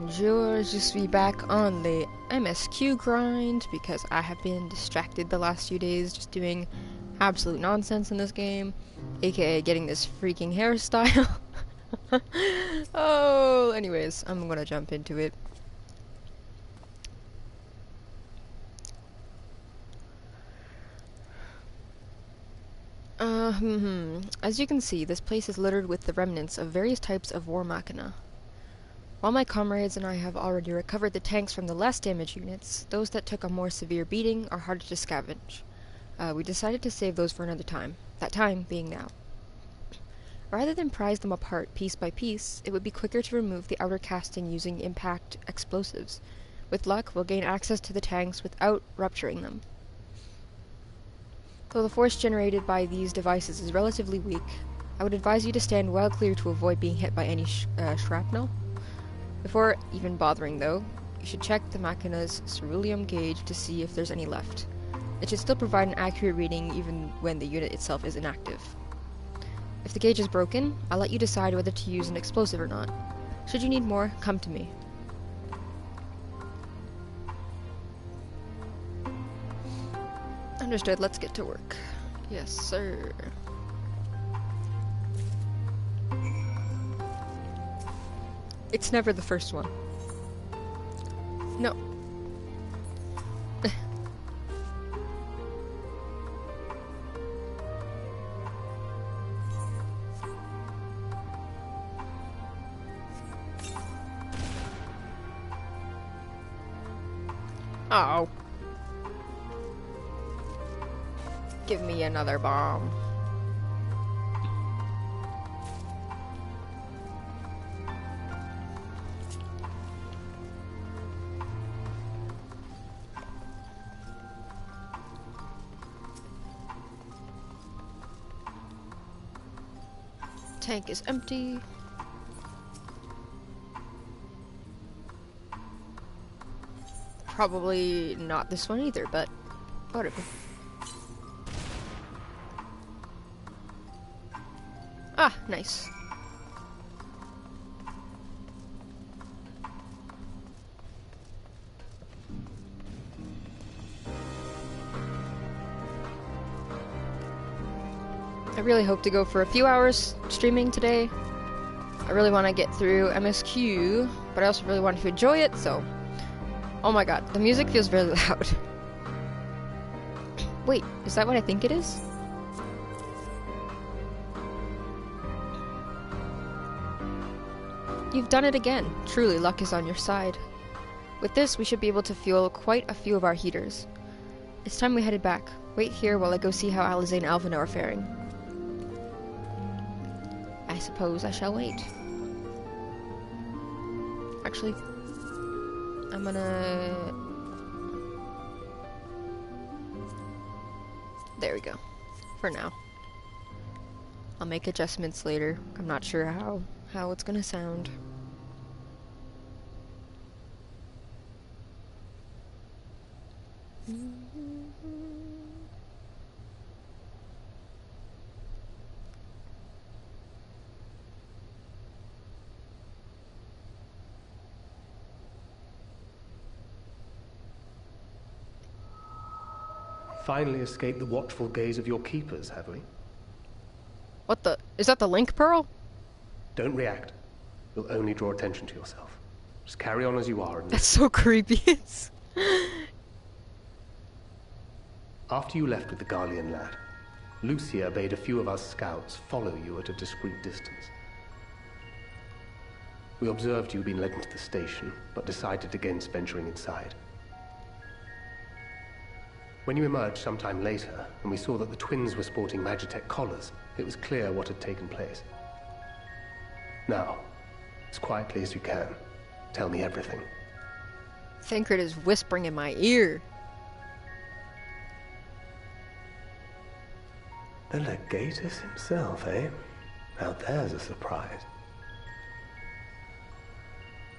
Bonjour, je suis back on the MSQ grind because I have been distracted the last few days just doing absolute nonsense in this game, aka getting this freaking hairstyle. Oh, anyways, I'm gonna jump into it. As you can see, this place is littered with the remnants of various types of war machina. While my comrades and I have already recovered the tanks from the less damaged units, those that took a more severe beating are harder to scavenge. We decided to save those for another time, that time being now. Rather than prise them apart piece by piece, it would be quicker to remove the outer casting using impact explosives. With luck, we'll gain access to the tanks without rupturing them. Though the force generated by these devices is relatively weak, I would advise you to stand well clear to avoid being hit by any shrapnel. Before even bothering, though, you should check the machina's ceruleum gauge to see if there's any left. It should still provide an accurate reading even when the unit itself is inactive. If the gauge is broken, I'll let you decide whether to use an explosive or not. Should you need more, come to me. Understood, let's get to work. Yes, sir. It's never the first one. No. Oh. Give me another bomb. Tank is empty. Probably not this one either, but whatever. Ah, nice. I really hope to go for a few hours streaming today. I really want to get through MSQ, but I also really want to enjoy it, so... Oh my god, the music feels very loud. Wait, is that what I think it is? You've done it again. Truly, luck is on your side. With this, we should be able to fuel quite a few of our heaters. It's time we headed back. Wait here while I go see how Alizé and Alvina are faring. I suppose I shall wait. Actually, I'm gonna... There we go. For now. I'll make adjustments later. I'm not sure how it's gonna sound. Finally escaped the watchful gaze of your keepers, have we? What the? Is that the link pearl? Don't react. You'll only draw attention to yourself. Just carry on as you are and... That's so creepy. After you left with the Garlean lad, Lucia bade a few of us scouts follow you at a discreet distance. We observed you being led into the station, but decided against venturing inside. When you emerged sometime later, and we saw that the twins were sporting Magitech collars, it was clear what had taken place. Now, as quietly as you can, tell me everything. Thancred is whispering in my ear. The Legatus himself, eh? Now there's a surprise.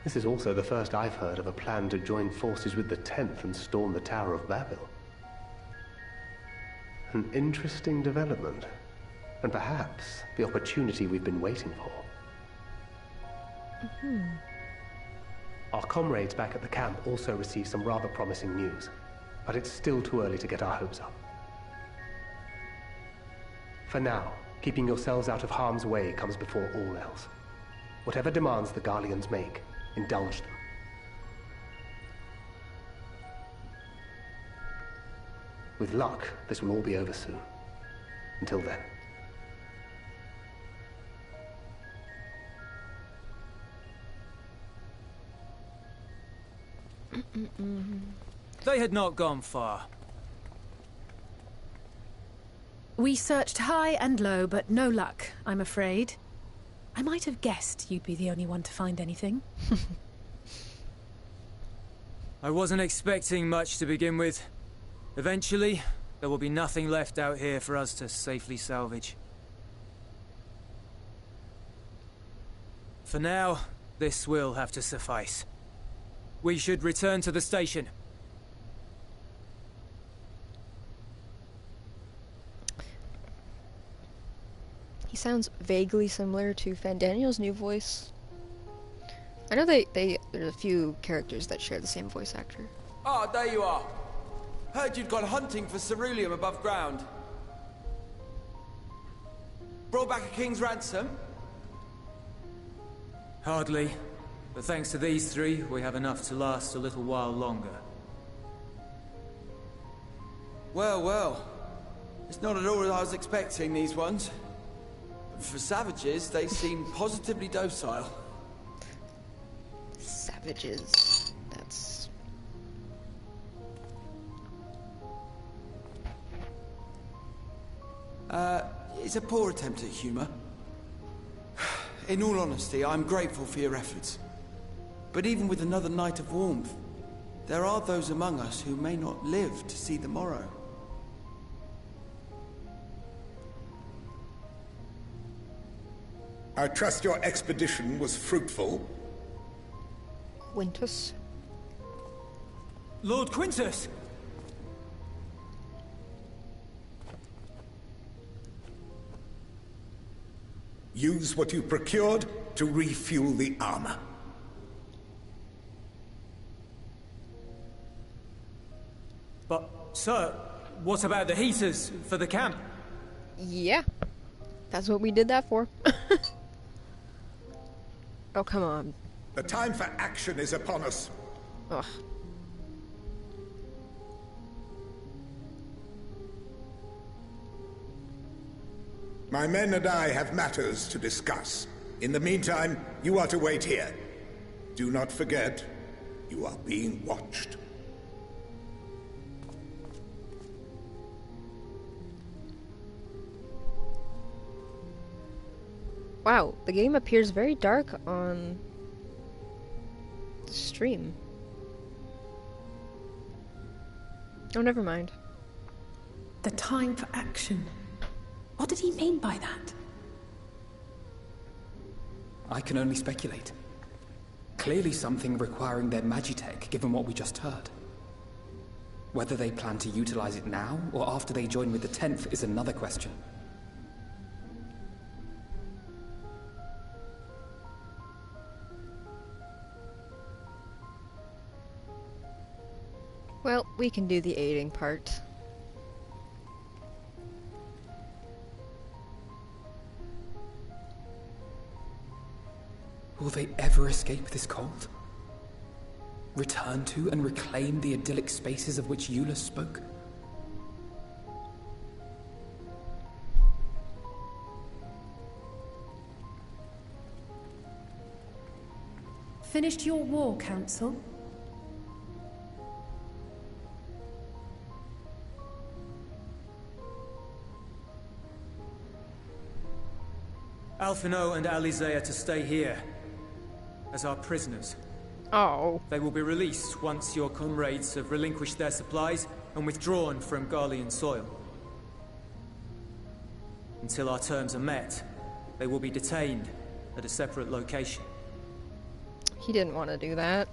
This is also the first I've heard of a plan to join forces with the 10th and storm the Tower of Babel. An interesting development, and perhaps the opportunity we've been waiting for. Our comrades back at the camp also received some rather promising news, but it's still too early to get our hopes up. For now, keeping yourselves out of harm's way comes before all else. Whatever demands the Garleans make, indulge them. With luck, this will all be over soon. Until then. They had not gone far. We searched high and low, but no luck, I'm afraid. I might have guessed you'd be the only one to find anything. I wasn't expecting much to begin with. Eventually, there will be nothing left out here for us to safely salvage. For now, this will have to suffice. We should return to the station. He sounds vaguely similar to Fandaniel's new voice. I know there's a few characters that share the same voice actor. Ah, there you are. Heard you'd gone hunting for ceruleum above ground. Brought back a king's ransom? Hardly. But thanks to these three, we have enough to last a little while longer. Well, well. It's not at all what I was expecting, these ones. For savages, they seem positively docile. Savages. That's... It's a poor attempt at humor. In all honesty, I'm grateful for your efforts. But even with another night of warmth, there are those among us who may not live to see the morrow. I trust your expedition was fruitful. Quintus. Lord Quintus! Use what you procured to refuel the armor. But, sir, what about the heaters for the camp? Yeah. That's what we did that for. Oh, come on. The time for action is upon us. Ugh. My men and I have matters to discuss. In the meantime, you are to wait here. Do not forget, you are being watched. Wow, the game appears very dark on the stream. Oh, never mind. The time for action. What did he mean by that? I can only speculate. Clearly something requiring their magitech, given what we just heard. Whether they plan to utilize it now, or after they join with the 10th, is another question. Well, we can do the aiding part. Will they ever escape this cult? Return to and reclaim the idyllic spaces of which Eula spoke? Finished your war, Council? Alphino and Alize are to stay here as our prisoners. Oh. They will be released once your comrades have relinquished their supplies and withdrawn from Garlean soil. Until our terms are met, they will be detained at a separate location. He didn't want to do that.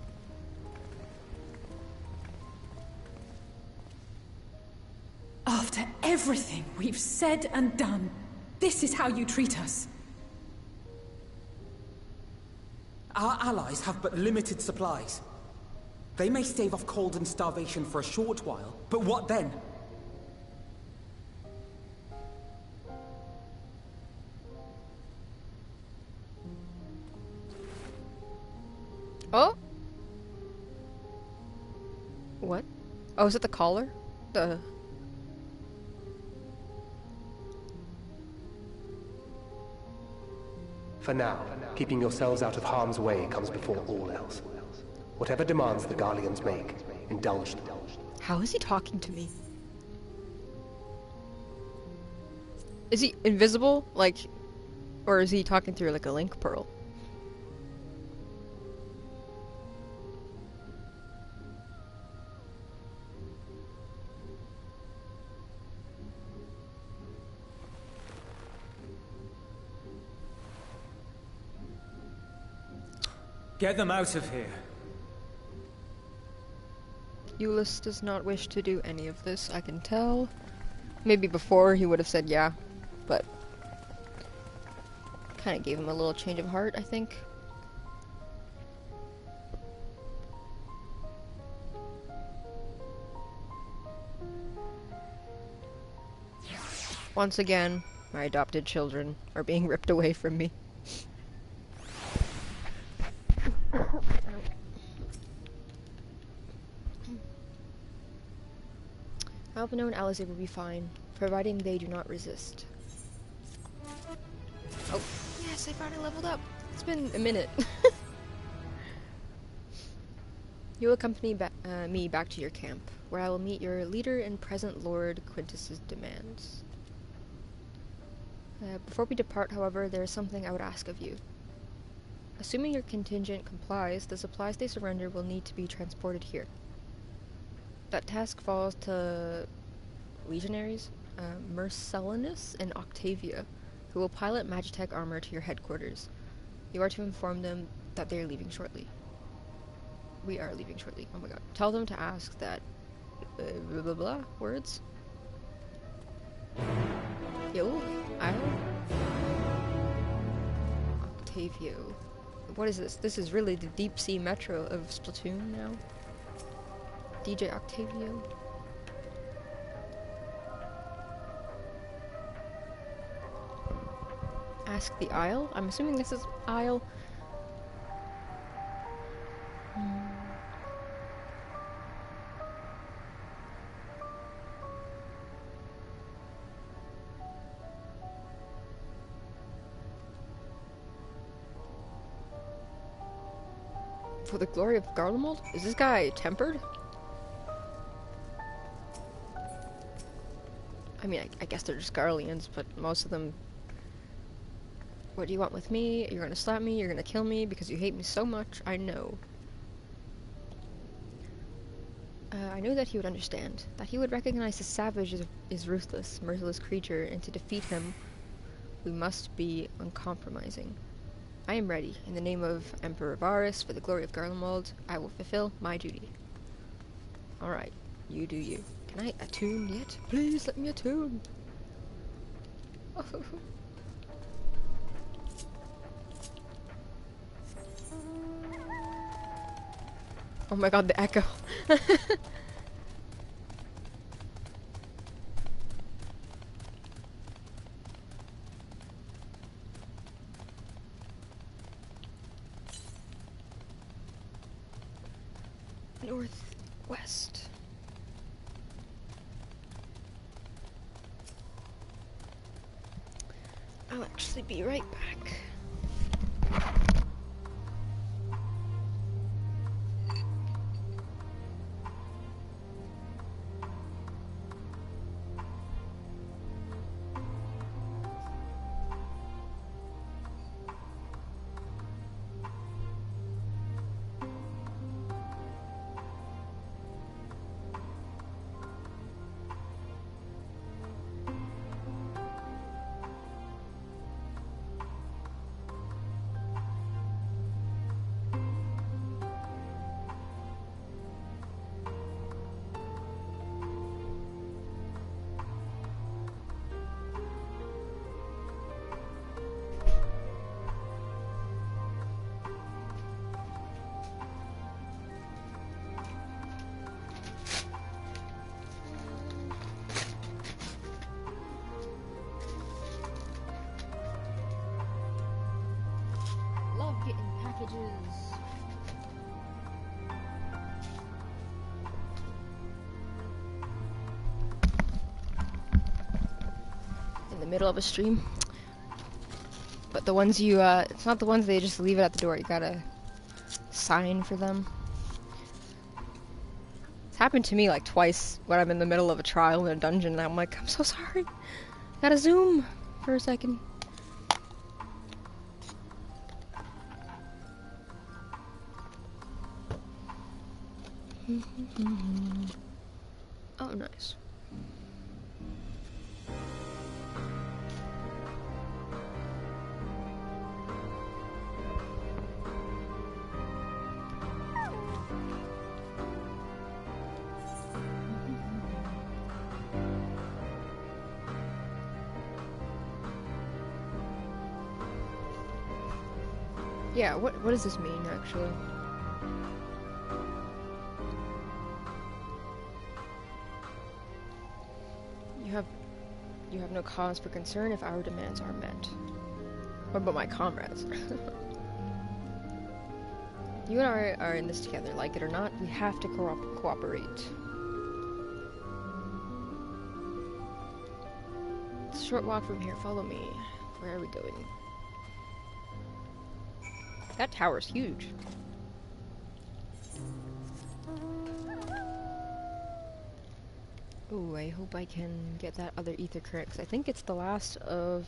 After everything we've said and done, this is how you treat us. Our allies have but limited supplies. They may stave off cold and starvation for a short while, but what then? Oh? What? Oh, is it the collar? The... For now, keeping yourselves out of harm's way comes before all else. Whatever demands the Garleans make, indulge them. How is he talking to me? Is he invisible? Like... Or is he talking through like a link pearl? Get them out of here. Euless does not wish to do any of this, I can tell. Maybe before he would have said yeah, but... Kinda gave him a little change of heart, I think. Once again, my adopted children are being ripped away from me. Albino and Alizé will be fine, providing they do not resist. Oh, yes, I finally leveled up. It's been a minute. You will accompany me back to your camp, where I will meet your leader and present Lord Quintus's demands. Before we depart, however, there is something I would ask of you. Assuming your contingent complies, the supplies they surrender will need to be transported here. That task falls to legionaries, Marcellinus and Octavia, who will pilot Magitech armor to your headquarters. You are to inform them that they are leaving shortly. We are leaving shortly. Oh my god. Tell them to ask that... blah blah blah words. Yo, Octavio. What is this? This is really the deep sea metro of Splatoon now. DJ Octavio. Ask the Isle? I'm assuming this is Isle. For the glory of Garlemald? Is this guy tempered? I mean, I guess they're just Garleans, but most of them... What do you want with me? You're gonna slap me? You're gonna kill me because you hate me so much? I know. I knew that he would understand. That he would recognize the savage is ruthless, merciless creature, and to defeat him, we must be uncompromising. I am ready. In the name of Emperor Varus, for the glory of Garlemald, I will fulfill my duty. Alright, you do you. Can I attune yet? Please let me attune. Oh. Oh my god, the echo. Northwest. I'll actually be right back. the middle of a stream. But the ones you, it's not the ones they just leave it at the door. You gotta sign for them. It's happened to me like twice when I'm in the middle of a trial in a dungeon and I'm like, I'm so sorry. Gotta zoom for a second. Oh, nice. Yeah, what does this mean, actually? You have no cause for concern if our demands are met. What about my comrades? You and I are in this together, like it or not. We have to cooperate. It's a short walk from here. Follow me. Where are we going? That tower's huge. Ooh, I hope I can get that other ether current, because I think it's the last of...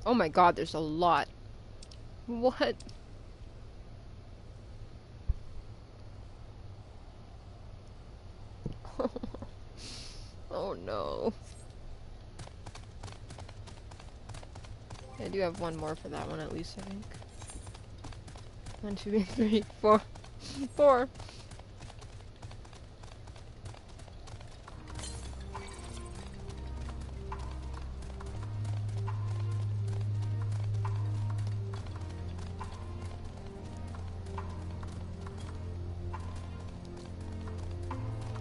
Oh my god, there's a lot. What? Oh no. I do have one more for that one at least, I think. 1, 2, 3, 4. 4.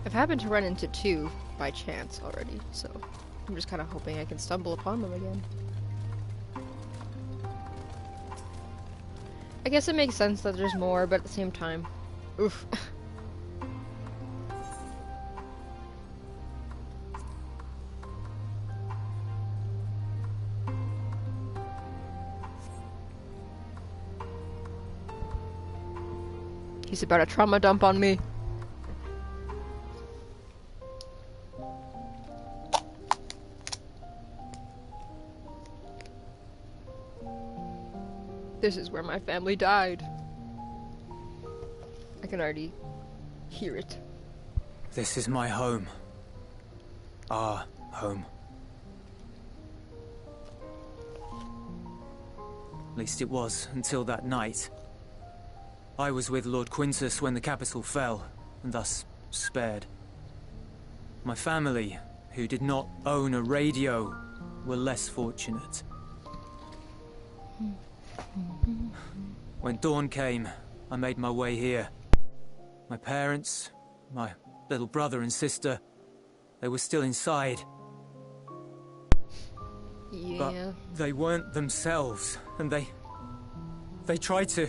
I've happened to run into 2 by chance already, so I'm just kind of hoping I can stumble upon them again. I guess it makes sense that there's more, but at the same time, oof. He's about to trauma dump on me. This is where my family died. I can already hear it. This is my home. Our home. At least it was until that night. I was with Lord Quintus when the capital fell, and thus spared. My family, who did not own a radio, were less fortunate. When dawn came, I made my way here. My parents, my little brother and sister, they were still inside. Yeah. But they weren't themselves, and they tried to.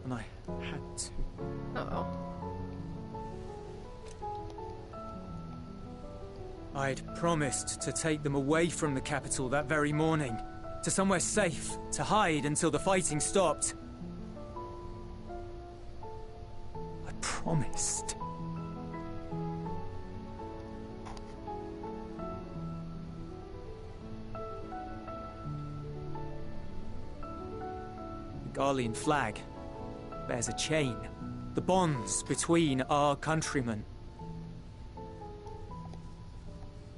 And I had to. Uh-oh. I'd promised to take them away from the capital that very morning, to somewhere safe, to hide until the fighting stopped. I promised. The Garlean flag bears a chain, the bonds between our countrymen.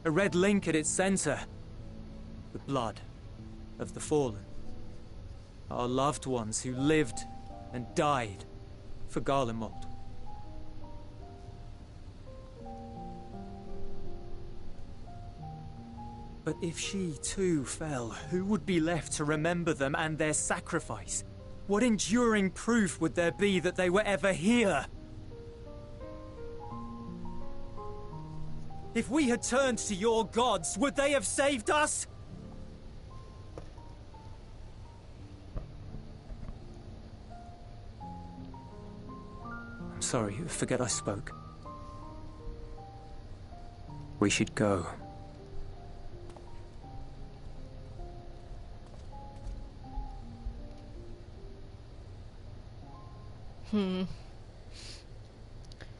A red link at its center, the blood of the fallen. Our loved ones who lived and died for Garlemald. But if she too fell, who would be left to remember them and their sacrifice? What enduring proof would there be that they were ever here? If we had turned to your gods, would they have saved us? sorry, forget I spoke. We should go.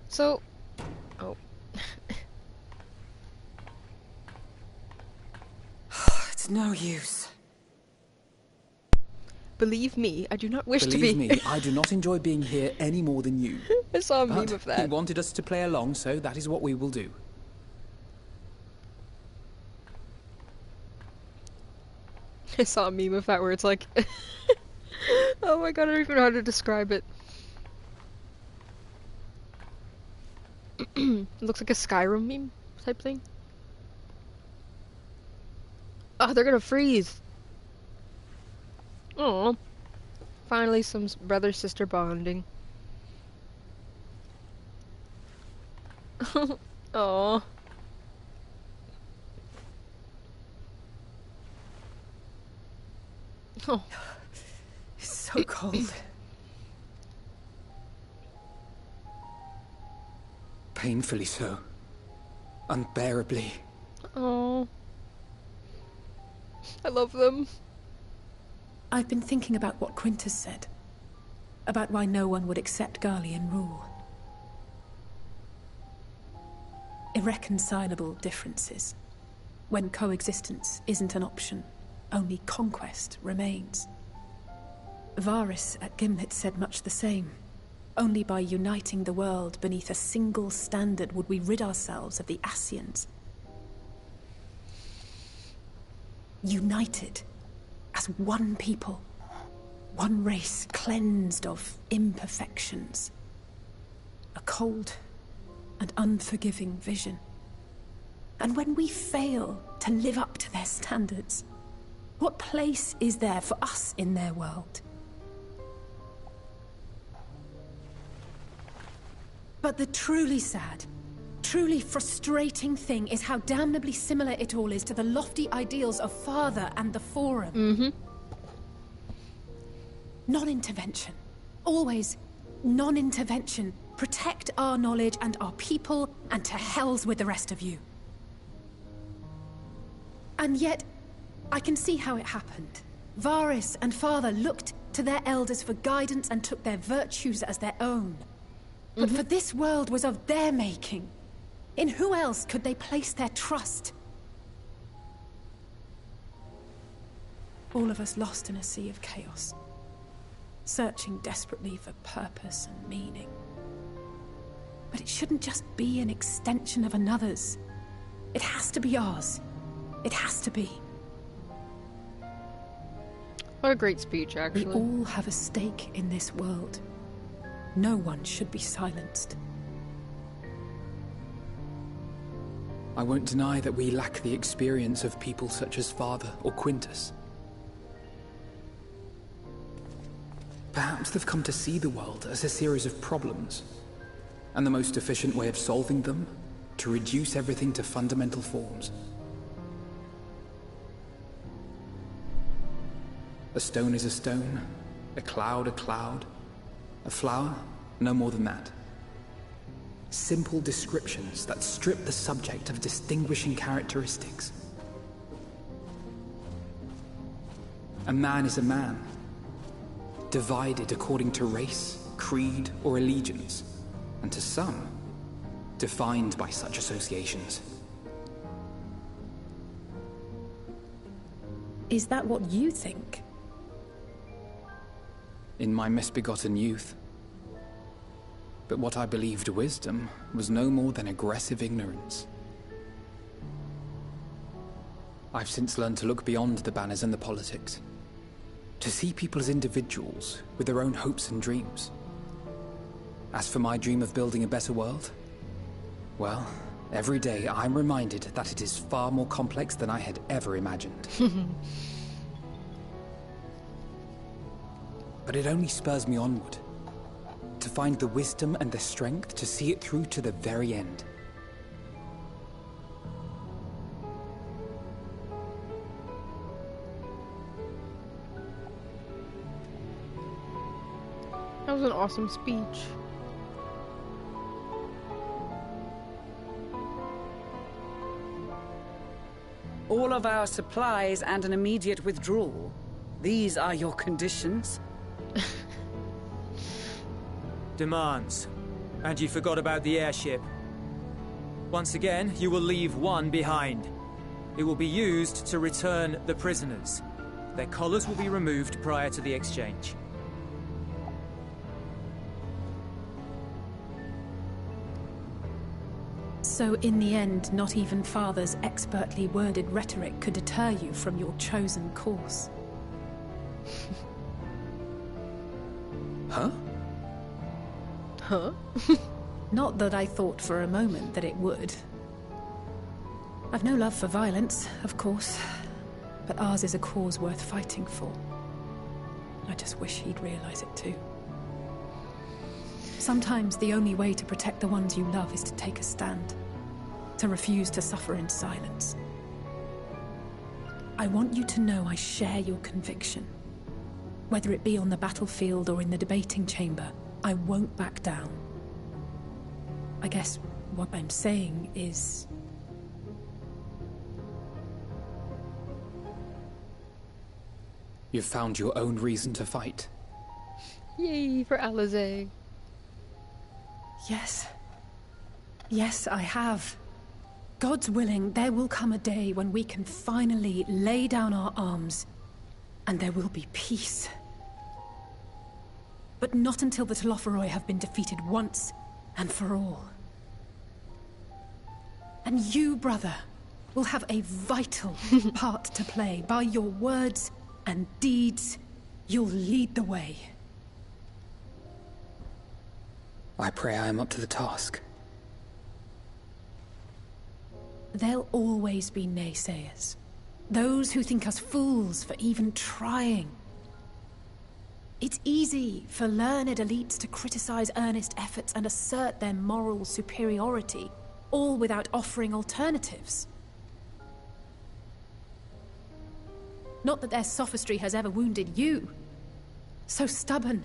So... Oh. It's no use. Believe me, I do not wish to be... Believe me, I do not enjoy being here any more than you. I saw a meme But of that. he wanted us to play along, so that is what we will do. I saw a meme of that where it's like... Oh my god, I don't even know how to describe it. It looks like a Skyrim meme type thing. Oh, they're gonna freeze! Oh, finally some brother-sister bonding. Oh. Oh. It's so cold. Painfully so. Unbearably. Oh. I love them. I've been thinking about what Quintus said. About why no one would accept Garlean rule. Irreconcilable differences. When coexistence isn't an option, only conquest remains. Varys at Gimlet said much the same. Only by uniting the world beneath a single standard would we rid ourselves of the Ascians. United as one people, one race cleansed of imperfections. A cold and unforgiving vision. And when we fail to live up to their standards, what place is there for us in their world? But the truly sad, truly frustrating thing is how damnably similar it all is to the lofty ideals of Father and the Forum. Mm-hmm. Non-intervention. Always non-intervention. Protect our knowledge and our people, and to hells with the rest of you. And yet, I can see how it happened. Varys and Father looked to their elders for guidance and took their virtues as their own. But for this world was of their making. In who else could they place their trust? All of us lost in a sea of chaos. Searching desperately for purpose and meaning. But it shouldn't just be an extension of another's. It has to be ours. It has to be. What a great speech, actually. We all have a stake in this world. No one should be silenced. I won't deny that we lack the experience of people such as Father or Quintus. Perhaps they've come to see the world as a series of problems, and the most efficient way of solving them, to reduce everything to fundamental forms. A stone is a stone, a cloud, a flower, no more than that. Simple descriptions that strip the subject of distinguishing characteristics. A man is a man, divided according to race, creed, or allegiance, and to some, defined by such associations. Is that what you think? In my misbegotten youth. But what I believed wisdom was no more than aggressive ignorance. I've since learned to look beyond the banners and the politics. To see people as individuals with their own hopes and dreams. As for my dream of building a better world, well, every day I'm reminded that it is far more complex than I had ever imagined. But it only spurs me onward, to find the wisdom and the strength to see it through to the very end. That was an awesome speech. all of our supplies and an immediate withdrawal. These are your conditions? Demands. And you forgot about the airship. Once again, you will leave one behind. It will be used to return the prisoners. Their collars will be removed prior to the exchange. So in the end, not even Father's expertly worded rhetoric could deter you from your chosen course. Huh? Huh? Not that I thought for a moment that it would. I've no love for violence, of course, but ours is a cause worth fighting for. I just wish he'd realize it too. Sometimes the only way to protect the ones you love is to take a stand, to refuse to suffer in silence. I want you to know I share your conviction. Whether it be on the battlefield or in the debating chamber, I won't back down. I guess what I'm saying is... You've found your own reason to fight. Yay for Alizé. Yes. Yes, I have. God's willing, there will come a day when we can finally lay down our arms, and there will be peace. But not until the Telophoroi have been defeated once and for all. And you, brother, will have a vital part to play. By your words and deeds, you'll lead the way. I pray I am up to the task. There'll always be naysayers. Those who think us fools for even trying. It's easy for learned elites to criticize earnest efforts and assert their moral superiority, all without offering alternatives. Not that their sophistry has ever wounded you. So stubborn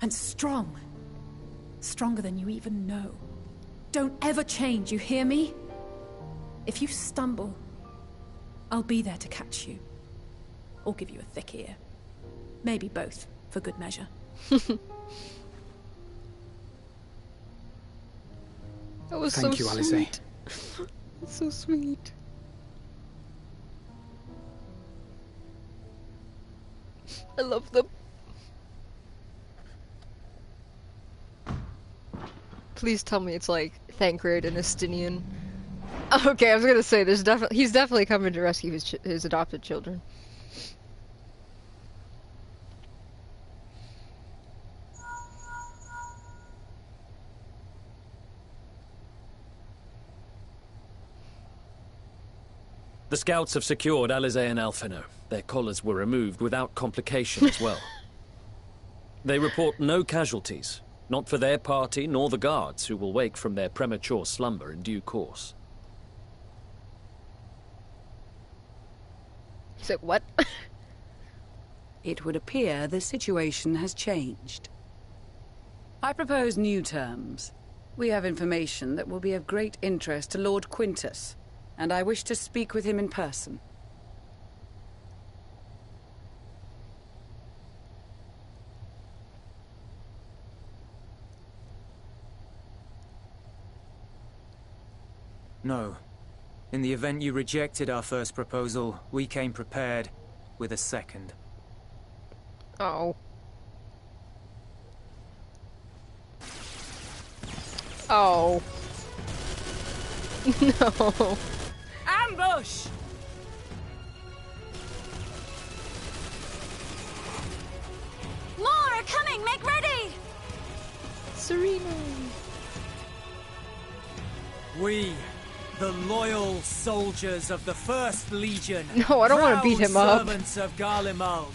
and strong. Stronger than you even know. Don't ever change, you hear me? If you stumble, I'll be there to catch you. Or give you a thick ear. Maybe both, for good measure. That was Thank so you, Alizé. sweet. That's so sweet. I love them. Please tell me it's like Thancred and Estinian. Okay, I was gonna say he's definitely coming to rescue his adopted children. The scouts have secured Alizé and Alphino. Their collars were removed without complication as well. They report no casualties, not for their party nor the guards, who will wake from their premature slumber in due course. He's like, what? It would appear the situation has changed. I propose new terms. We have information that will be of great interest to Lord Quintus, and I wish to speak with him in person. No. In the event you rejected our first proposal, we came prepared with a second. Oh. Oh. No. Ambush! More are coming! Make ready! Serena. We, the loyal soldiers of the First Legion. No, I don't want to beat him up. Servants of Garlemald,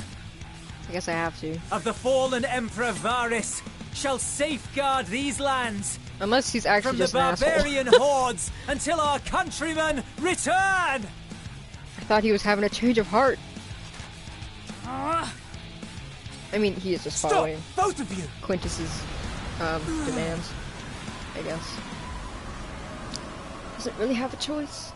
I guess I have to. of the fallen Emperor Varys, shall safeguard these lands Unless he's actually from just the an asshole. barbarian hordes until our countrymen return! I thought he was having a change of heart. I mean, he is just Stop, following both of you! Quintus's demands, I guess. Doesn't really have a choice.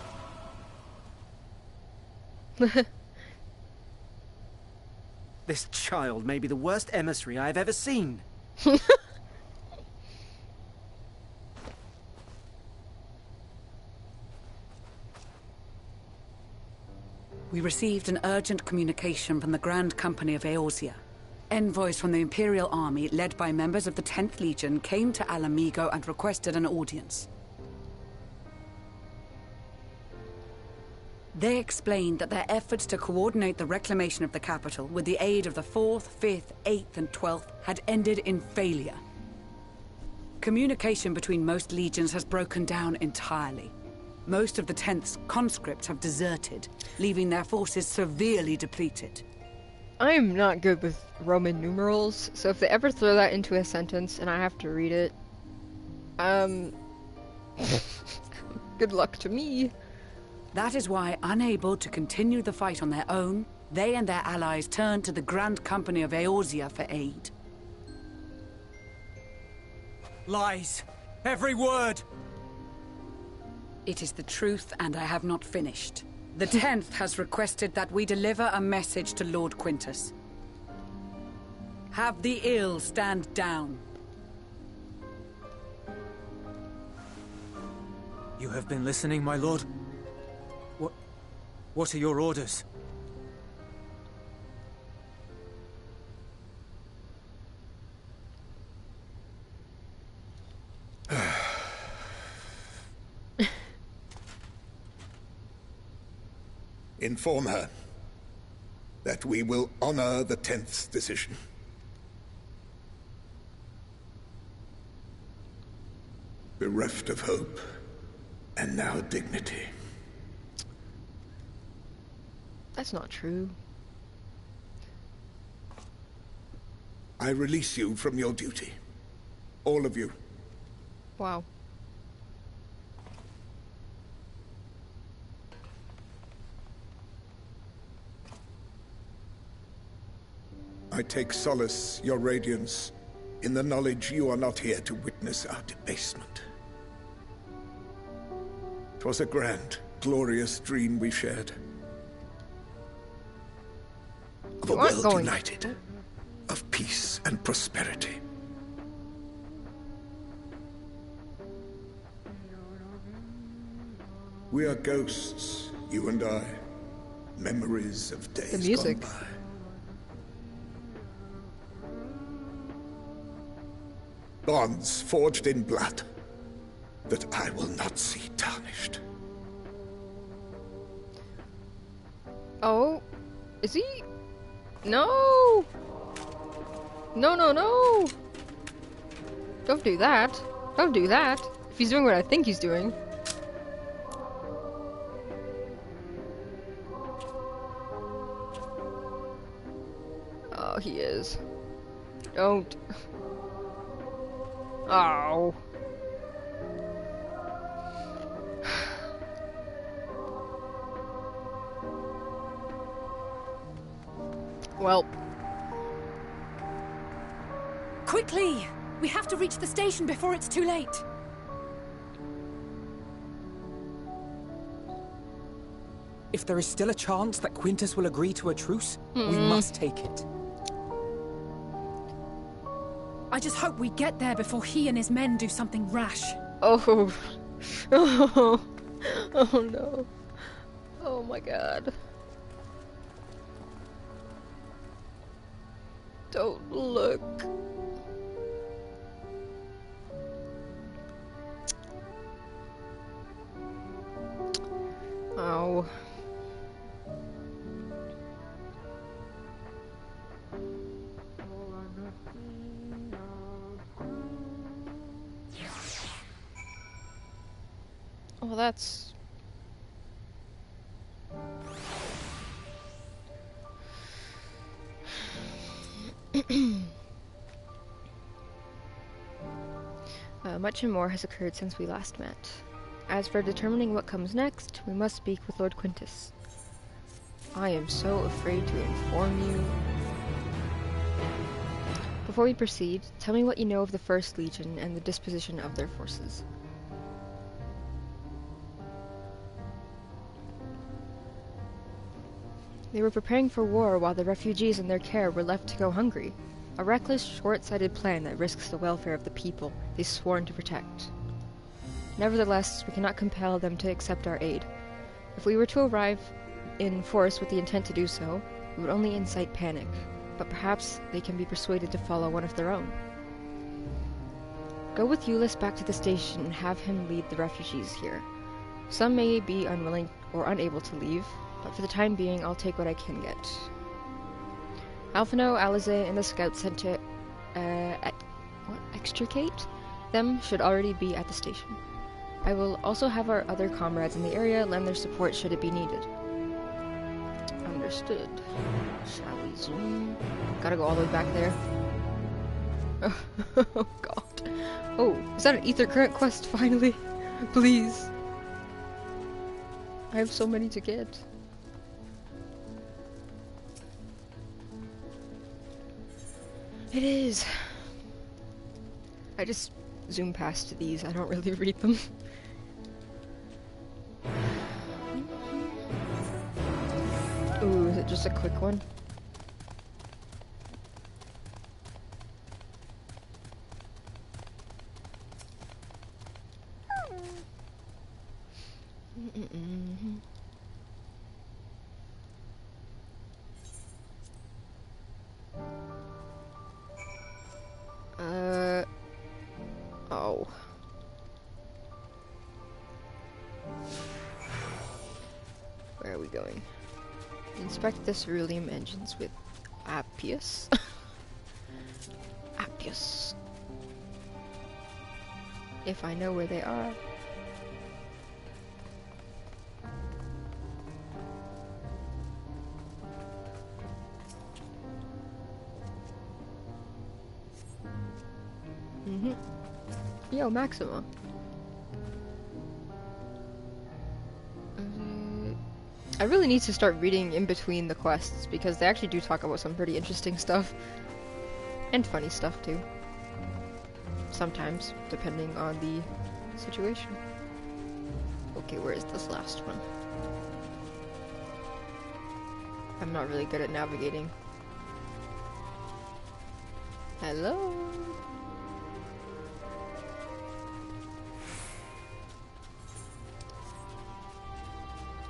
This child may be the worst emissary I have ever seen. We received an urgent communication from the Grand Company of Eorzea. Envoys from the Imperial Army, led by members of the 10th Legion, came to Alamigo and requested an audience. They explained that their efforts to coordinate the reclamation of the capital with the aid of the 4th, 5th, 8th and 12th had ended in failure. Communication between most legions has broken down entirely. Most of the 10th's conscripts have deserted, leaving their forces severely depleted. I'm not good with Roman numerals, so if they ever throw that into a sentence and I have to read it, good luck to me. That is why, unable to continue the fight on their own, they and their allies turned to the Grand Company of Eorzea for aid. Lies! Every word! It is the truth, and I have not finished. The 10th has requested that we deliver a message to Lord Quintus. Have the ill stand down. You have been listening, my lord? What are your orders? Inform her that we will honor the 10th's decision. Bereft of hope, and now dignity. That's not true. I release you from your duty. All of you. Wow. I take solace, your radiance, in the knowledge you are not here to witness our debasement. 'Twas a grand, glorious dream we shared. Of a world united, of peace and prosperity. We are ghosts, you and I. Memories of days gone by. Bonds forged in blood that I will not see tarnished. Oh, is he? No! No, no, no! Don't do that. Don't do that. If he's doing what I think he's doing. Oh, he is. Don't. Oh. Well. Quickly! We have to reach the station before it's too late. If there is still a chance that Quintus will agree to a truce, we must take it. I just hope we get there before he and his men do something rash. Oh. Oh. Oh no. Oh my god. Don't look. Oh. Well, that's... much and more has occurred since we last met. As for determining what comes next, we must speak with Lord Quintus. I am so afraid to inform you. Before we proceed, tell me what you know of the First Legion and the disposition of their forces. They were preparing for war while the refugees in their care were left to go hungry. A reckless, short-sighted plan that risks the welfare of the people they've sworn to protect. Nevertheless, we cannot compel them to accept our aid. If we were to arrive in force with the intent to do so, it would only incite panic, but perhaps they can be persuaded to follow one of their own. Go with Euless back to the station and have him lead the refugees here. Some may be unwilling or unable to leave, but for the time being, I'll take what I can get. Alphino, Alize, and the scouts sent to extricate them should already be at the station. I will also have our other comrades in the area lend their support should it be needed. Understood. Shall we zoom? Gotta go all the way back there. Oh god. Oh, is that an ether current quest finally? Please. I have so many to get. It is. I just zoom past these. I don't really read them. Ooh, is it just a quick one? Oh. Where are we going? Inspect the ceruleum engines with Appius. Appius. If I know where they are. Yo, Maxima. I really need to start reading in between the quests because they actually do talk about some pretty interesting stuff. And funny stuff too. Sometimes, depending on the situation. Okay, where is this last one? I'm not really good at navigating. Hello?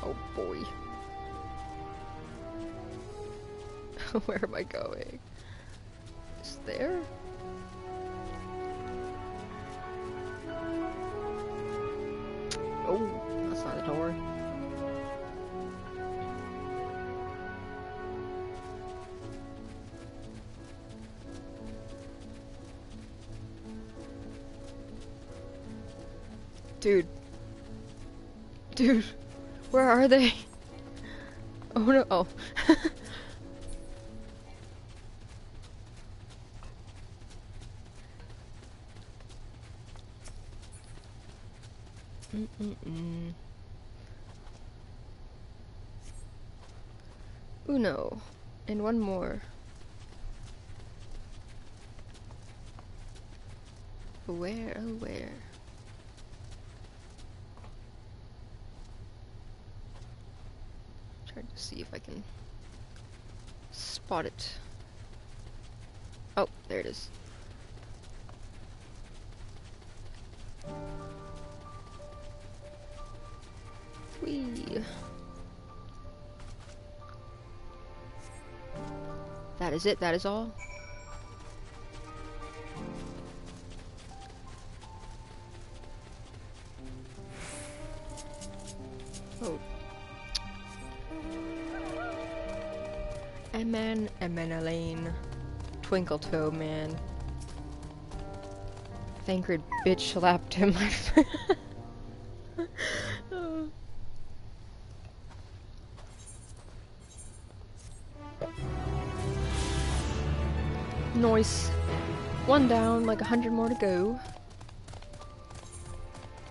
Oh boy. Where am I going? Is there? Oh, that's not a door. Dude. Dude. Where are they? Oh no. Oh. Uno. And one more. Where, oh where? Trying to see if I can spot it. Oh, there it is. Whee! That is it, that is all. Oh. Elaine. Twinkle Toe Man. Thancred bitch slapped him, my friend. Nice. One down, like 100 more to go.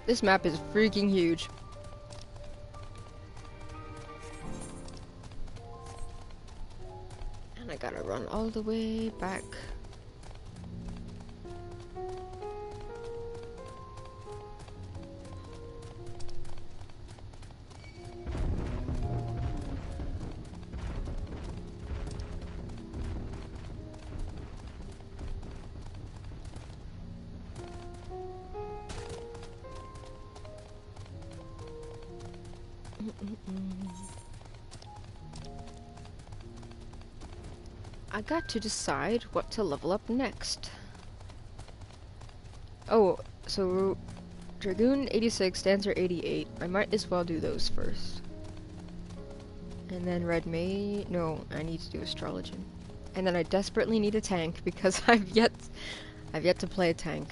This map is freaking huge. And I gotta run all the way back. I got to decide what to level up next. Oh, so Dragoon 86, Dancer 88. I might as well do those first. And then Red May. No, I need to do Astrologian. And then I desperately need a tank because I've yet to play a tank.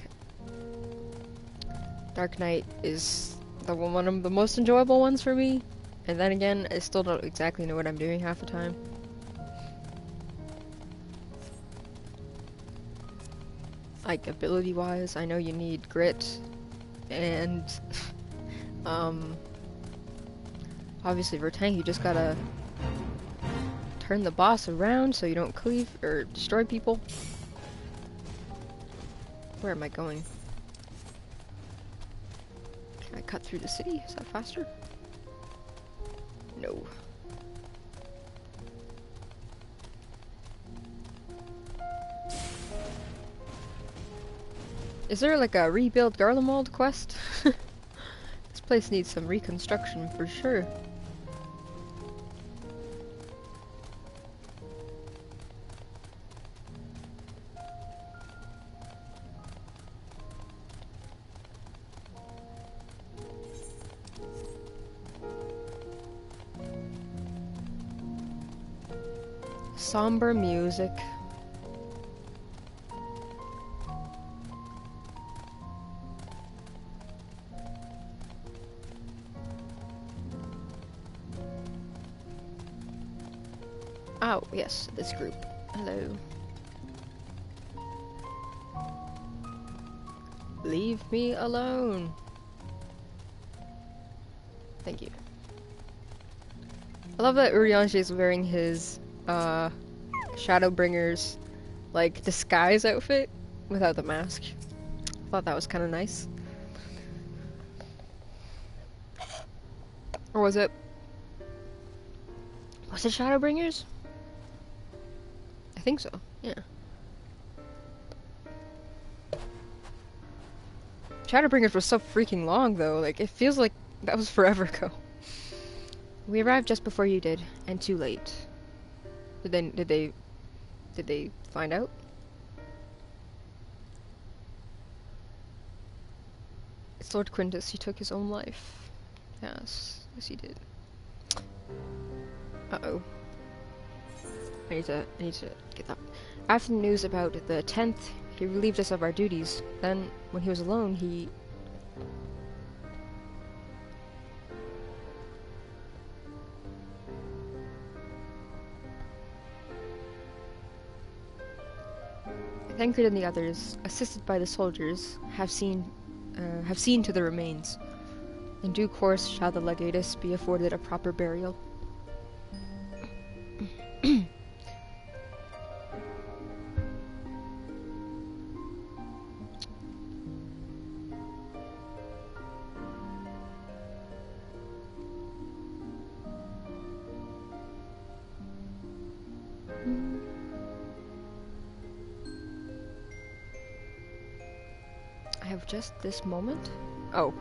Dark Knight is one of the most enjoyable ones for me. And then again, I still don't exactly know what I'm doing half the time. Like, ability-wise, I know you need grit, and, obviously for tank, you just gotta turn the boss around so you don't cleave, or destroy people. Where am I going? Can I cut through the city? Is that faster? No. Is there like a rebuild Garlemald quest? This place needs some reconstruction for sure. Somber music. Oh, yes, this group. Hello. Leave me alone. Thank you. I love that Urianger is wearing his, Shadowbringer's, like, disguise outfit without the mask. I thought that was kind of nice. Or was it? Was it Shadowbringers? I think so, yeah. Shadowbringers was so freaking long though, like it feels like that was forever ago. We arrived just before you did, and too late. Did they find out? It's Lord Quintus, he took his own life. Yes, he did. Uh-oh. I need to get that. After the news about the 10th, he relieved us of our duties. Then, when he was alone, he... Thancred and the others, assisted by the soldiers, have seen to the remains. In due course shall the legatus be afforded a proper burial. Just this moment? Oh.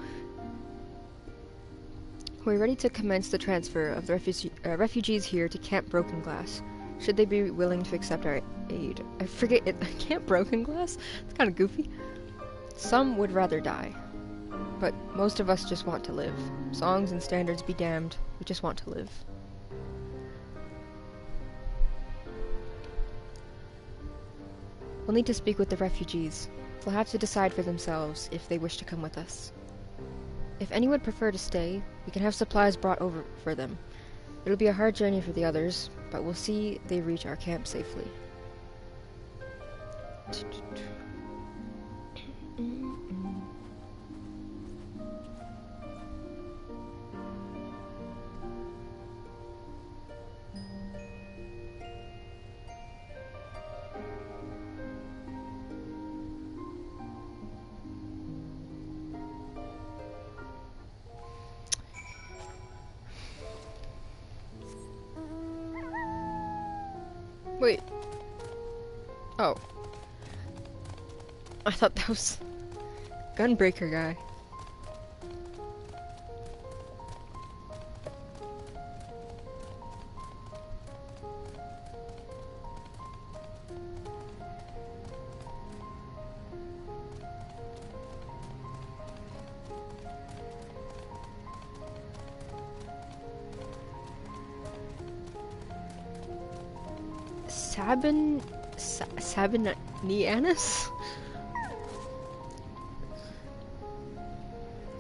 We're ready to commence the transfer of the refugees here to Camp Broken Glass. Should they be willing to accept our aid? I forget it. Camp Broken Glass? It's kind of goofy. Some would rather die. But most of us just want to live. Songs and standards be damned. We just want to live. We'll need to speak with the refugees. They'll have to decide for themselves if they wish to come with us. If any would prefer to stay, we can have supplies brought over for them. It'll be a hard journey for the others, but we'll see they reach our camp safely. Wait. Oh. I thought that was Gunbreaker guy. Sabinianus?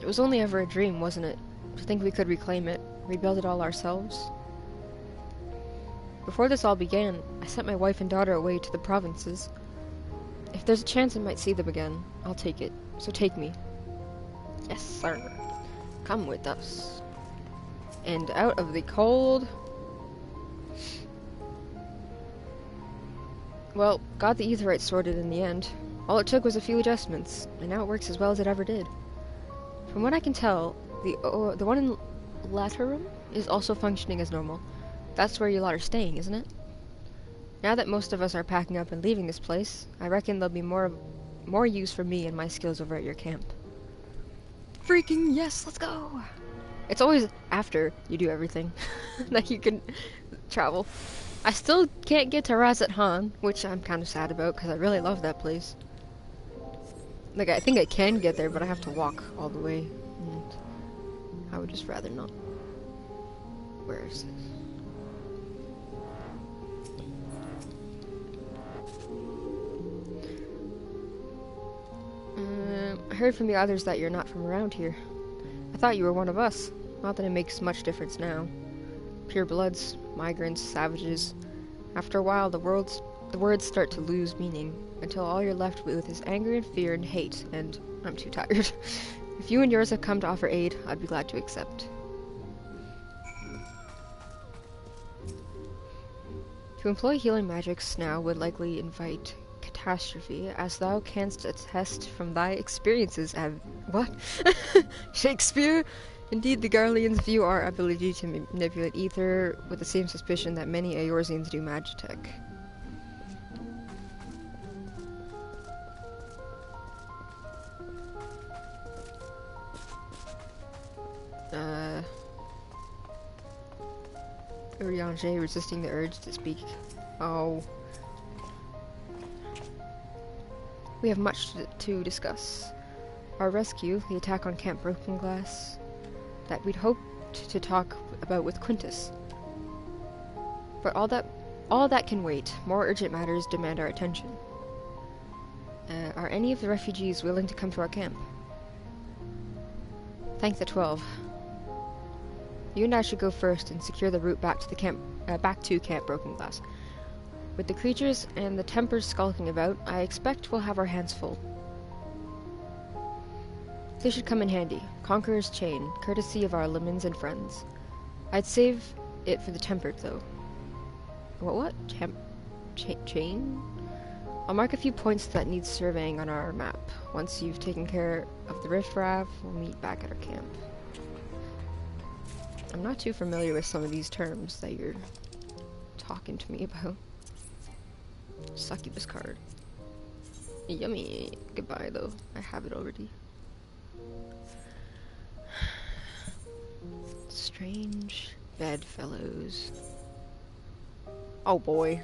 It was only ever a dream, wasn't it? To think we could reclaim it, rebuild it all ourselves. Before this all began, I sent my wife and daughter away to the provinces. If there's a chance I might see them again, I'll take it. So take me. Yes, sir. Come with us. And out of the cold... Well, got the Aetheryte sorted in the end. All it took was a few adjustments, and now it works as well as it ever did. From what I can tell, the one in Laterum is also functioning as normal. That's where you lot are staying, isn't it? Now that most of us are packing up and leaving this place, I reckon there'll be more use for me and my skills over at your camp. Freaking yes, let's go! It's always after you do everything that you can travel. I still can't get to Razat Han, which I'm kind of sad about because I really love that place. Like, I think I can get there, but I have to walk all the way, and I would just rather not. Where is this? I heard from the others that you're not from around here. I thought you were one of us. Not that it makes much difference now. Pure bloods, migrants, savages. After a while, the words start to lose meaning, until all you're left with is anger and fear and hate, and I'm too tired. If you and yours have come to offer aid, I'd be glad to accept. To employ healing magics now would likely invite catastrophe, as thou canst attest from thy experiences what? Shakespeare? Indeed, the Garleans view our ability to manipulate ether with the same suspicion that many Eorzeans do Magitech. Urianger resisting the urge to speak. Oh. We have much to discuss. Our rescue, the attack on Camp Broken Glass, that we'd hoped to talk about with Quintus. But all that can wait. More urgent matters demand our attention. Are any of the refugees willing to come to our camp? Thank the 12. You and I should go first and secure the route back to Camp Broken Glass. With the creatures and the Tempers skulking about, I expect we'll have our hands full. This should come in handy. Conqueror's Chain, courtesy of our lemons and friends. I'd save it for the Tempered, though. What? Chain? I'll mark a few points that need surveying on our map. Once you've taken care of the riffraff, we'll meet back at our camp. I'm not too familiar with some of these terms that you're talking to me about. Succubus card. Yummy. Goodbye, though. I have it already. Strange bedfellows. Oh boy.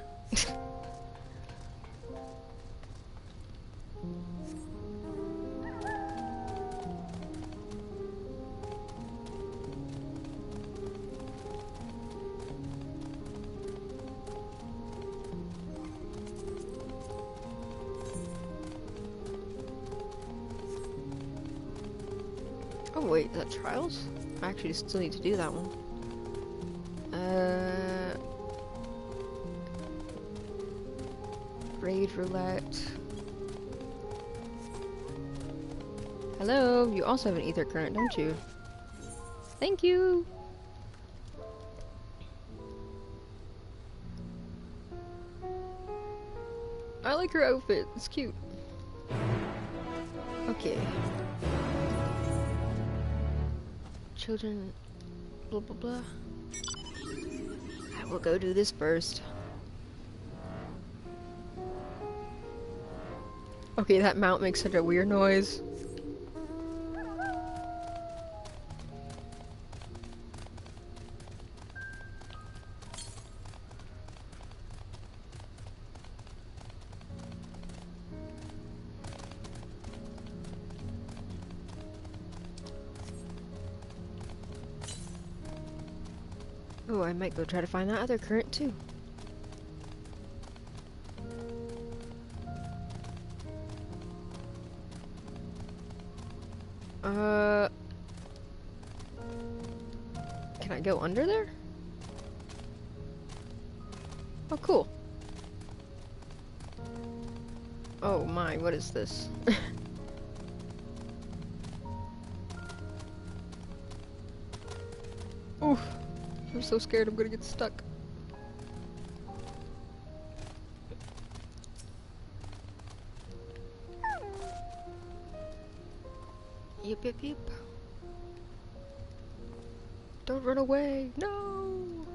Oh wait, is that Trials? I actually still need to do that one. Raid Roulette. Hello, you also have an ether current, don't you? Thank you! I like her outfit, it's cute. Okay. Children, blah blah blah. I will go do this first. Okay, that mount makes such a weird noise. Oh, I might go try to find that other current too. Can I go under there? Oh, cool. Oh my, what is this? Oof. I'm so scared I'm gonna get stuck. Yip, yip, yip. Don't run away. No!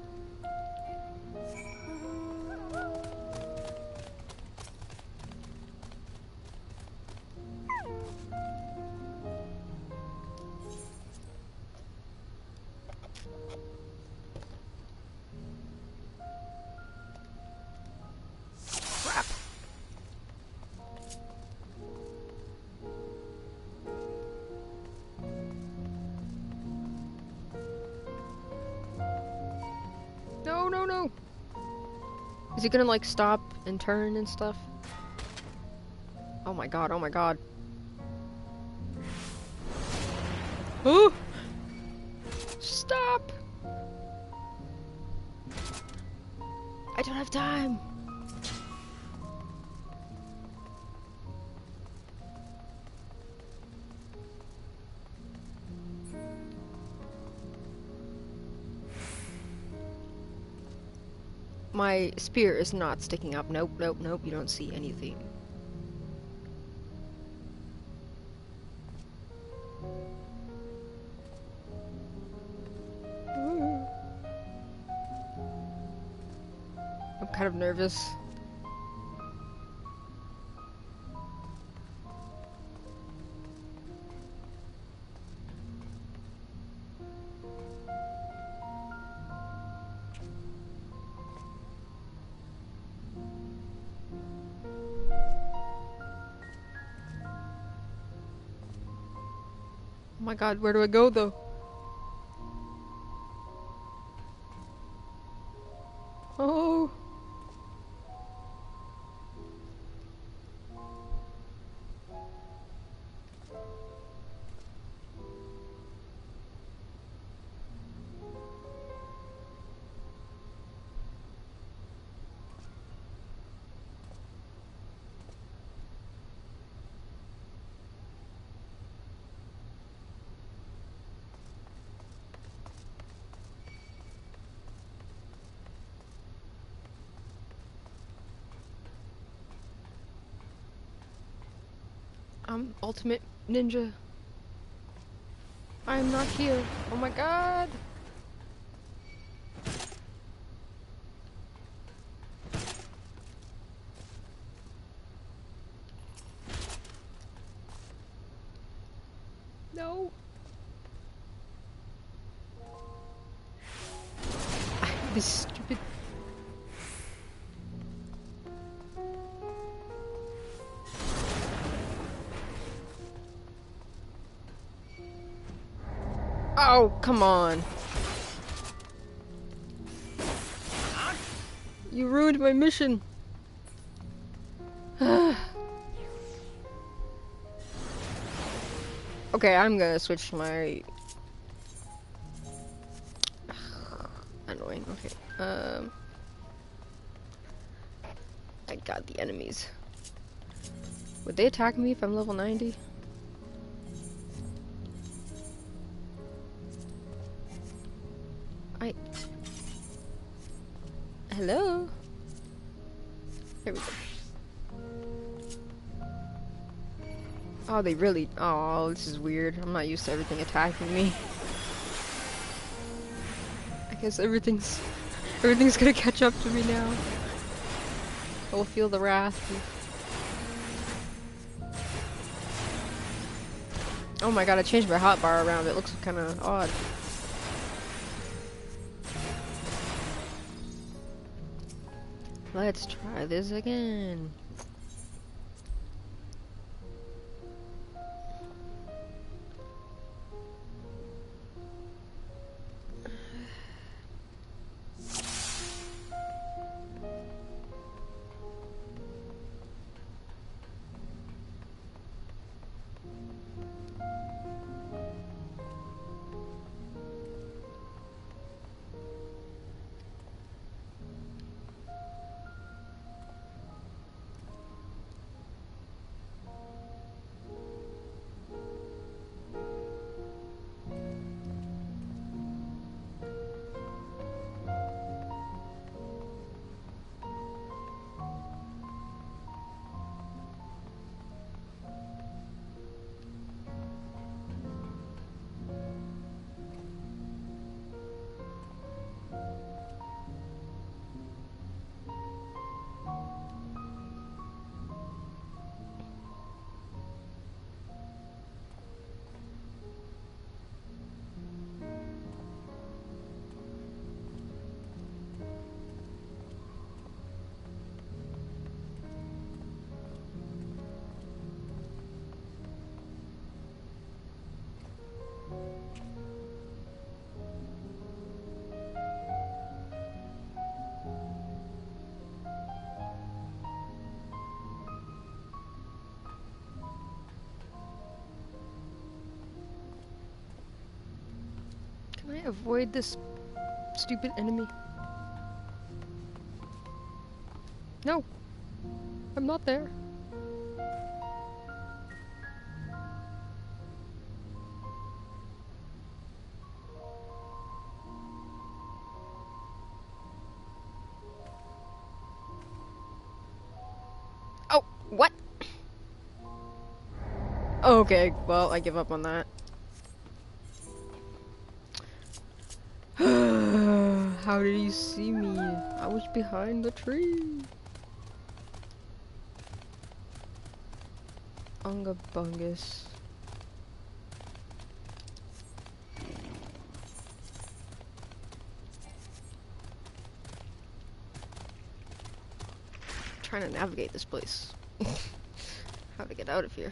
Crap. No, no, no. Is he gonna like stop and turn and stuff? Oh my god, oh my god. Oh! Stop! I don't have time. My spear is not sticking up. Nope, nope, nope. You don't see anything. I'm kind of nervous. Oh my god, where do I go though? Oh. I'm ultimate ninja. I am not here. Oh my god. No. This stupid. Oh, come on. You ruined my mission. Okay, I'm gonna switch my... Annoying, okay. I got the enemies. Would they attack me if I'm level 90? Hello? There we go. Oh, they really... Oh, this is weird. I'm not used to everything attacking me. I guess everything's gonna catch up to me now. I will feel the wrath. Oh my god, I changed my hotbar around. It looks kind of odd. Let's try this again. avoid this stupid enemy. No, I'm not there. Oh, what? Okay, well, I give up on that. How did you see me? I was behind the tree. Unga bungus. Trying to navigate this place. How to get out of here.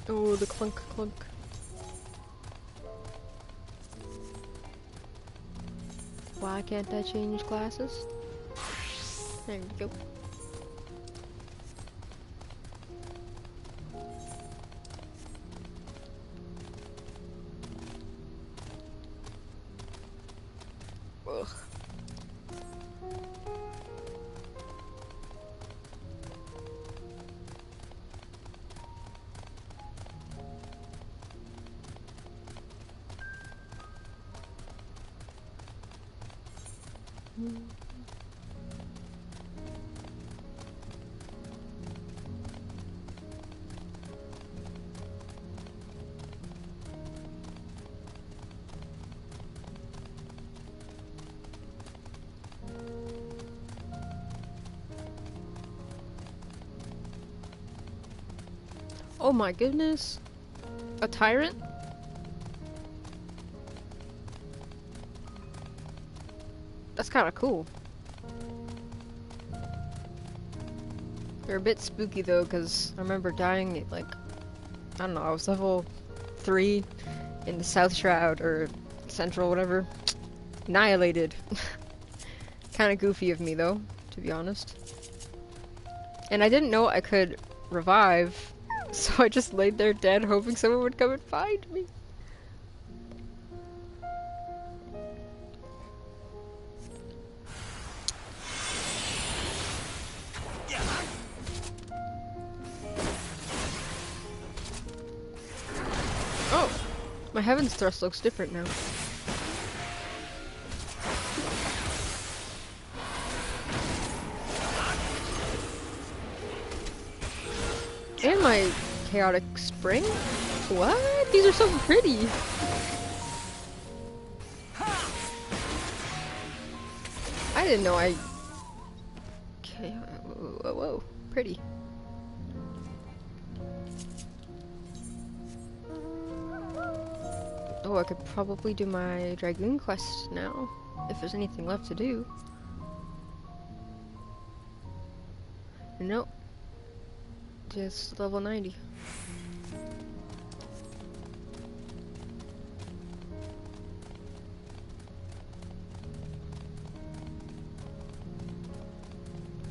Oh, the clunk clunk. Why can't I change classes? There you go. Ugh. Oh my goodness. A tyrant? That's kind of cool. They're a bit spooky though, because I remember dying at like, I don't know, I was level 3 in the South Shroud, or Central, whatever. Annihilated. Kind of goofy of me though, to be honest. And I didn't know I could revive, so I just laid there dead hoping someone would come and find me. Oh! My Heaven's Thrust looks different now. And my Chaotic Spring? What? These are so pretty! I didn't know I... Okay, whoa, whoa, pretty. Oh, I could probably do my Dragoon quest now, if there's anything left to do. Nope. Just level 90.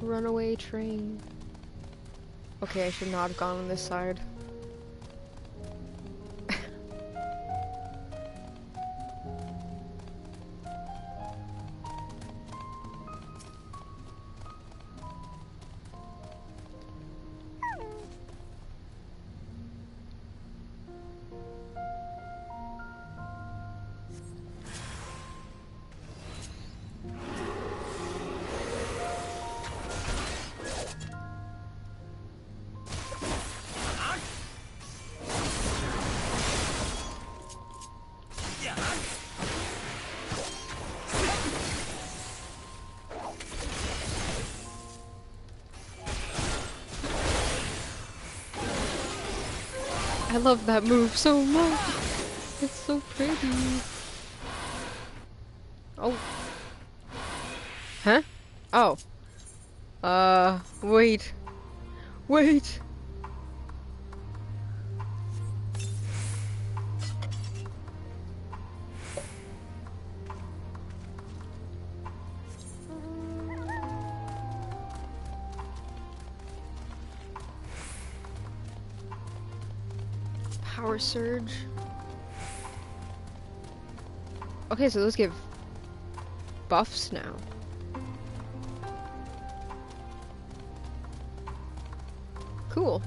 Runaway train. Okay, I should not have gone on this side. I love that move so much. It's so pretty. Oh. Huh? Oh. Wait. Wait. Power Surge. Okay, so those give buffs now. Cool.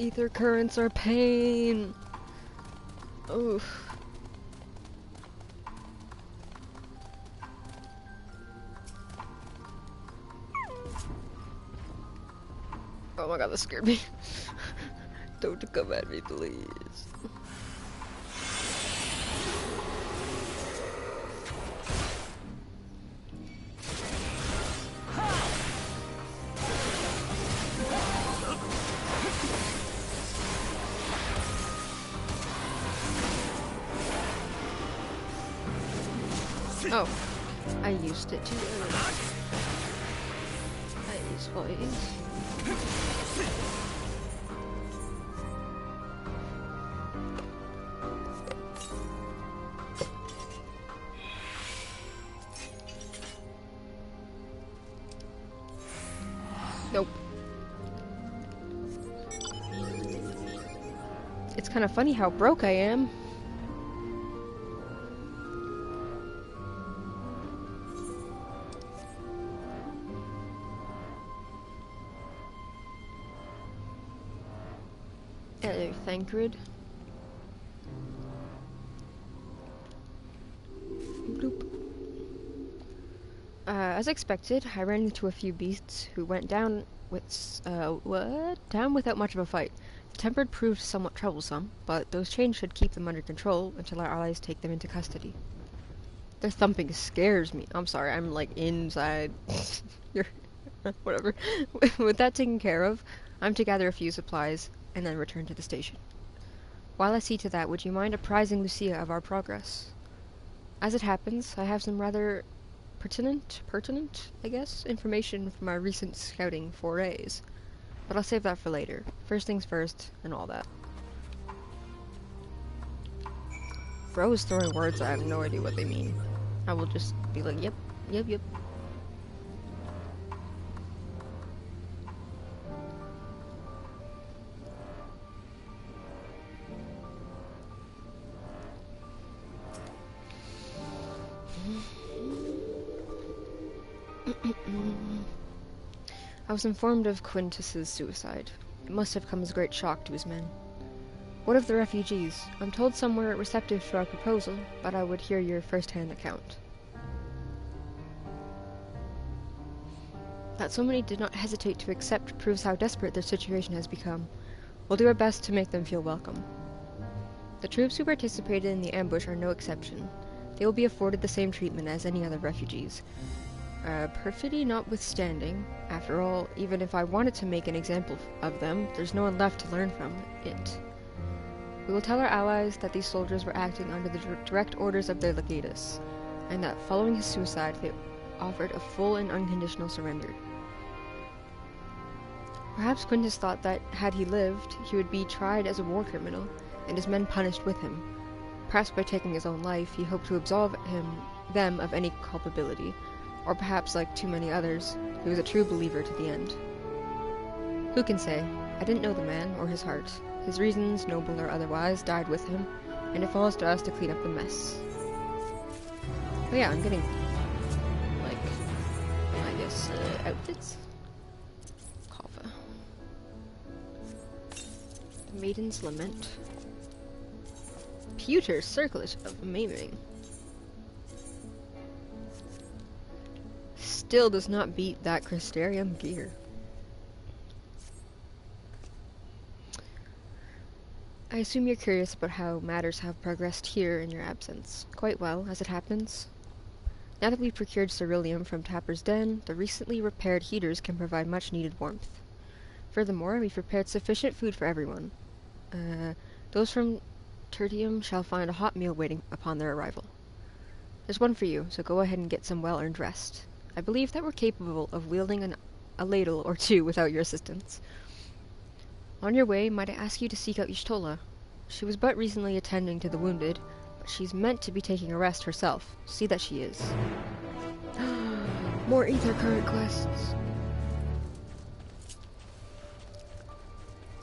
Ether currents are pain. Oof. Oh my god, that scared me. Don't come at me, please. Oh, I used it too early. That is what it is. Nope. It's kind of funny how broke I am. Hello, Thancred. Bloop. As expected, I ran into a few beasts who went down with down without much of a fight. The Tempered proved somewhat troublesome, but those chains should keep them under control until our allies take them into custody. Their thumping scares me. I'm sorry, I'm like inside. Whatever. With that taken care of, I'm to gather a few supplies and then return to the station. While I see to that, would you mind apprising Lucia of our progress? As it happens, I have some rather pertinent, I guess, information from our recent scouting forays. But I'll save that for later. First things first, and all that. Bro is throwing words, I have no idea what they mean. I will just be like, yep, yep, yep. I was informed of Quintus's suicide. It must have come as a great shock to his men. What of the refugees? I'm told some were receptive to our proposal, but I would hear your first-hand account. That so many did not hesitate to accept proves how desperate their situation has become. We'll do our best to make them feel welcome. The troops who participated in the ambush are no exception. They will be afforded the same treatment as any other refugees. Perfidy notwithstanding, after all, even if I wanted to make an example of them, there's no one left to learn from it. We will tell our allies that these soldiers were acting under the direct orders of their legatus, and that following his suicide they offered a full and unconditional surrender. Perhaps Quintus thought that, had he lived, he would be tried as a war criminal, and his men punished with him. Perhaps by taking his own life, he hoped to absolve them of any culpability, or perhaps, like too many others, he was a true believer to the end. Who can say? I didn't know the man, or his heart. His reasons, noble or otherwise, died with him, and it falls to us to clean up the mess. Oh yeah, I'm getting, like, I guess, outfits? Kava. The Maiden's Lament. Pewter Circlet of Maiming. Still does not beat that Crystarium gear. I assume you're curious about how matters have progressed here in your absence. Quite well, as it happens. Now that we've procured ceruleum from Tapper's Den, the recently repaired heaters can provide much-needed warmth. Furthermore, we've prepared sufficient food for everyone. Those from Tertium shall find a hot meal waiting upon their arrival. There's one for you, so go ahead and get some well-earned rest. I believe that we're capable of wielding a ladle or two without your assistance. On your way, might I ask you to seek out Y'shtola? She was but recently attending to the wounded, but she's meant to be taking a rest herself. See that she is. More ether current quests.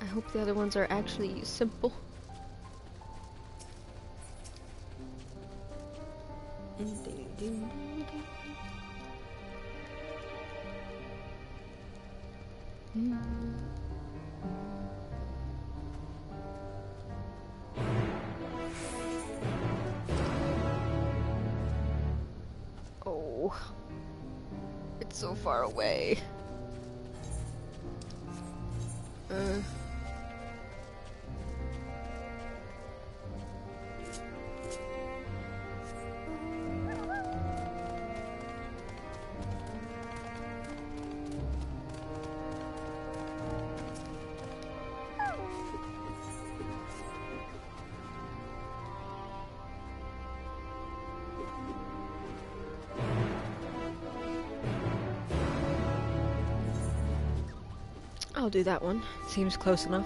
I hope the other ones are actually simple. Oh, it's so far away. I'll do that one. Seems close enough.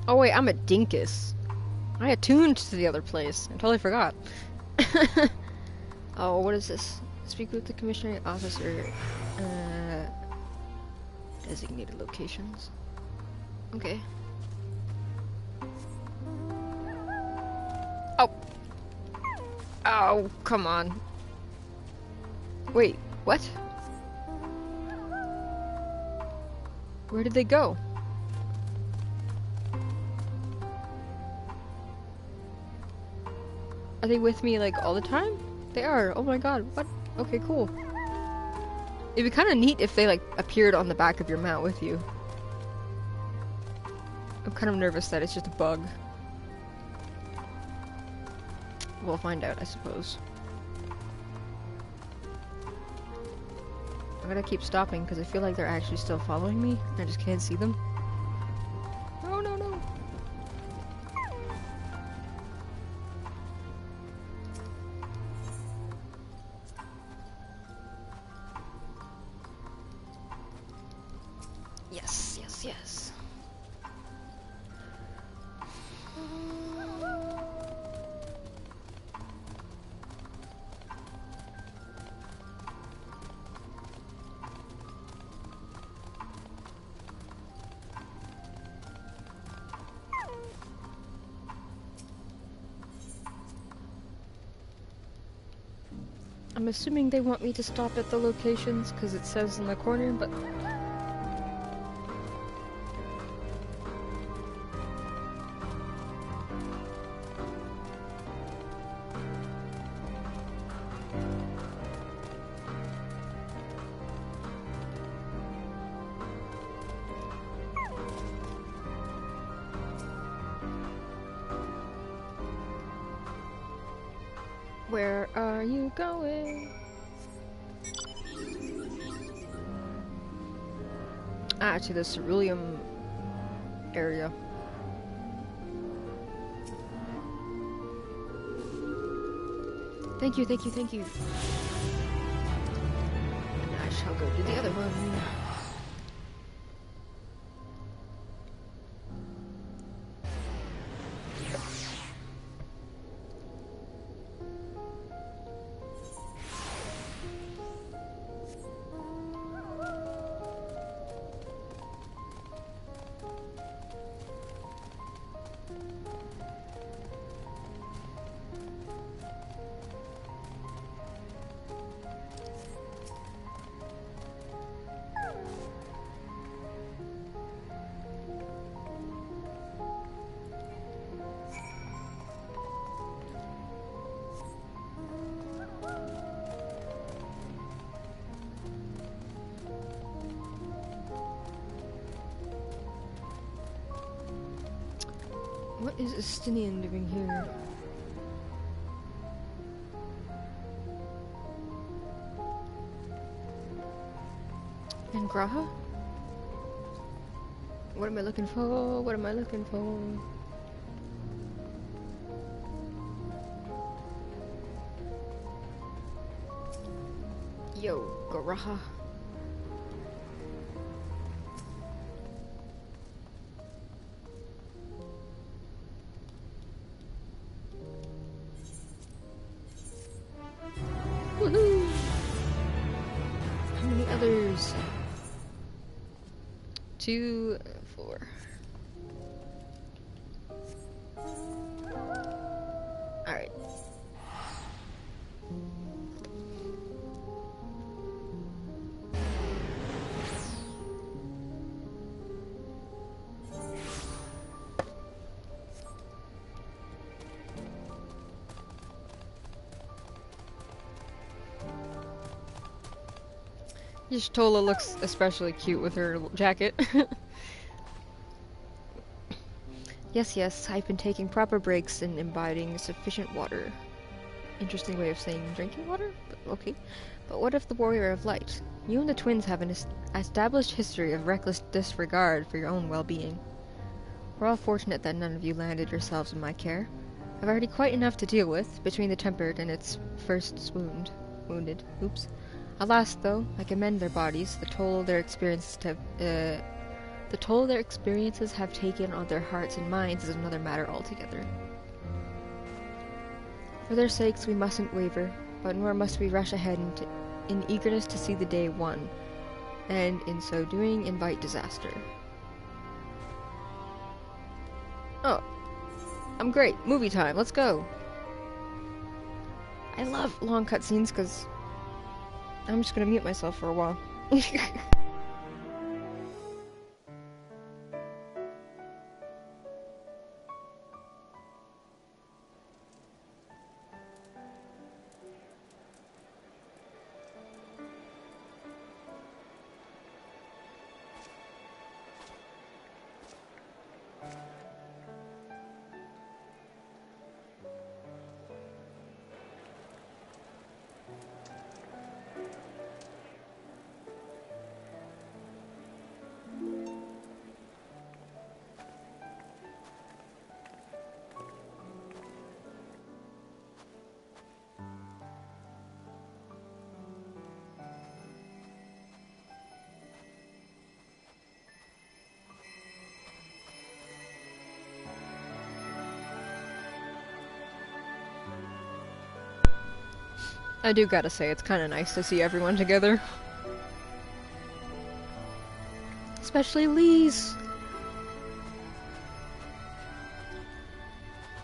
Oh wait, I'm a dinkus. I attuned to the other place. I totally forgot. Oh, what is this? Speak with the commissioning officer. Designated locations. Okay. Oh. Oh, come on. Wait, what? Where did they go? Are they with me, like, all the time? They are. Oh my god, what? Okay, cool. It'd be kind of neat if they, like, appeared on the back of your mount with you. I'm kind of nervous that it's just a bug. We'll find out, I suppose. I'm gonna keep stopping because I feel like they're actually still following me. I just can't see them. No, no, no. Yes, yes, yes. I'm assuming they want me to stop at the locations because it says in the corner, but where are you going? Ah, to the ceruleum area. Thank you, thank you, thank you. And I shall go to the other one. What is Estinian doing here? And Graha? What am I looking for? What am I looking for? Yo, Graha. Woohoo! How many others? 2, 4. Alright. Tola looks especially cute with her jacket. Yes, I've been taking proper breaks and imbibing sufficient water. Interesting way of saying drinking water? But okay. But what if the Warrior of Light? You and the twins have an established history of reckless disregard for your own well-being. We're all fortunate that none of you landed yourselves in my care. I've already quite enough to deal with, between the tempered and its first wounded. Oops. Alas, though, I commend their bodies. The toll their experiences have taken on their hearts and minds is another matter altogether. For their sakes, we mustn't waver, but nor must we rush ahead in eagerness to see the day won, and in so doing, invite disaster. Oh, I'm great. Movie time. Let's go. I love long cutscenes because I'm just gonna mute myself for a while. I do gotta say, it's kinda nice to see everyone together. Especially Lise!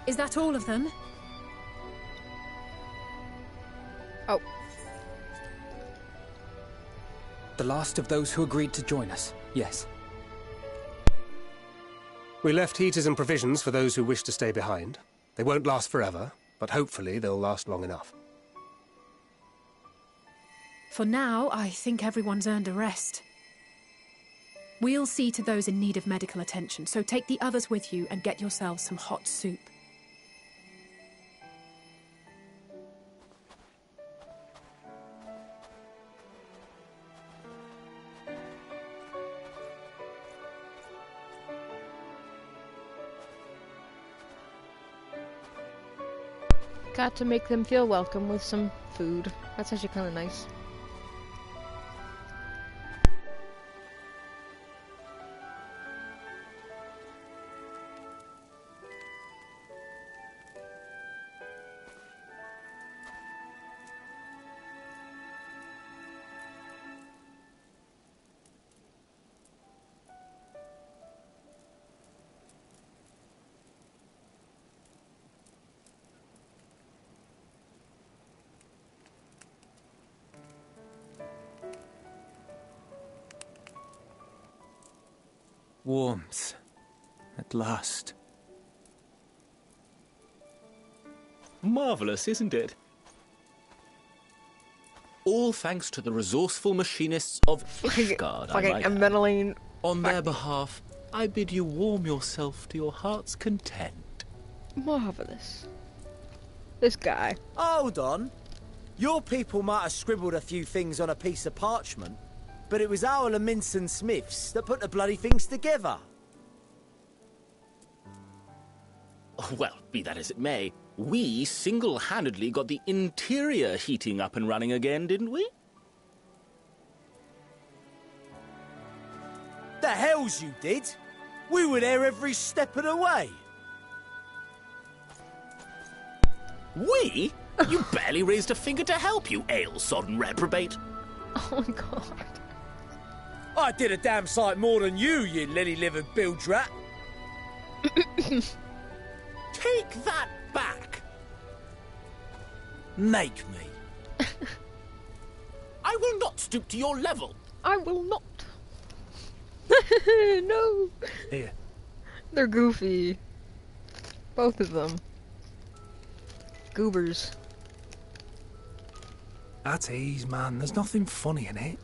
Is that all of them? Oh. The last of those who agreed to join us, yes. We left heaters and provisions for those who wish to stay behind. They won't last forever, but hopefully they'll last long enough. For now, I think everyone's earned a rest. We'll see to those in need of medical attention, so take the others with you and get yourselves some hot soup. Got to make them feel welcome with some food. That's actually kinda nice. Warmth. At last. Marvelous, isn't it? All thanks to the resourceful machinists of Ishgard, I might add. meddling. On their behalf, I bid you warm yourself to your heart's content. Marvelous. This guy. Hold on. Your people might have scribbled a few things on a piece of parchment, but it was Owl and Minson Smiths that put the bloody things together. Well, be that as it may, we single-handedly got the interior heating up and running again, didn't we? The hells you did! We were there every step of the way. We? You barely raised a finger to help, you ale-sodden reprobate. Oh my god. I did a damn sight more than you lily-livered bilge rat. Take that back. Make me. I will not stoop to your level. I will not. No. Here. They're goofy. Both of them. Goobers. At ease, man. There's nothing funny in it.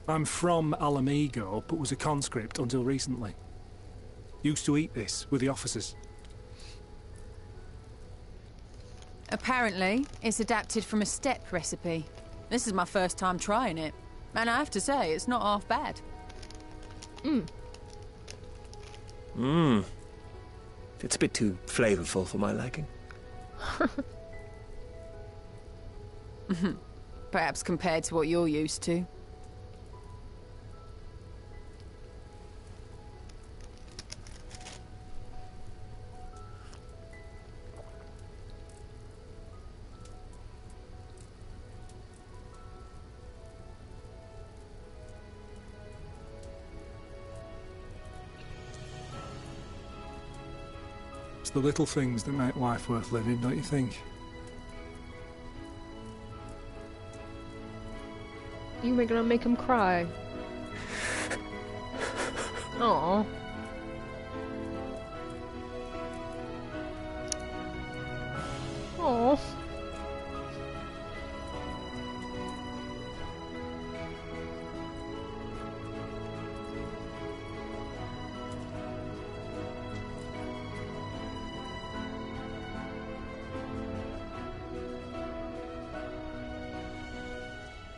I'm from Alamigo, but was a conscript until recently. Used to eat this with the officers. Apparently, it's adapted from a steppe recipe. This is my first time trying it, and I have to say, it's not half bad. It's a bit too flavorful for my liking. Perhaps compared to what you're used to. It's the little things that make life worth living, don't you think? You're gonna make him cry. Aww. Aww.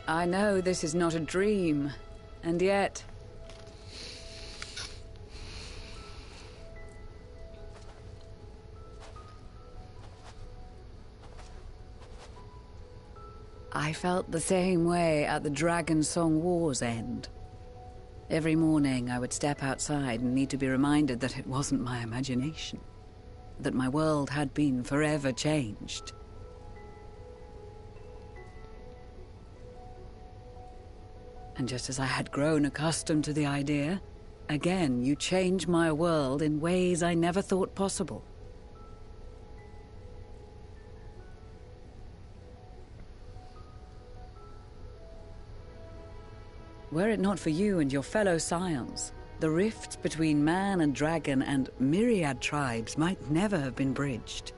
I know this is not a dream, and yet... I felt the same way at the Dragon Song War's end. Every morning I would step outside and need to be reminded that it wasn't my imagination, that my world had been forever changed. And just as I had grown accustomed to the idea, again you change my world in ways I never thought possible. Were it not for you and your fellow scions, the rifts between man and dragon and myriad tribes might never have been bridged.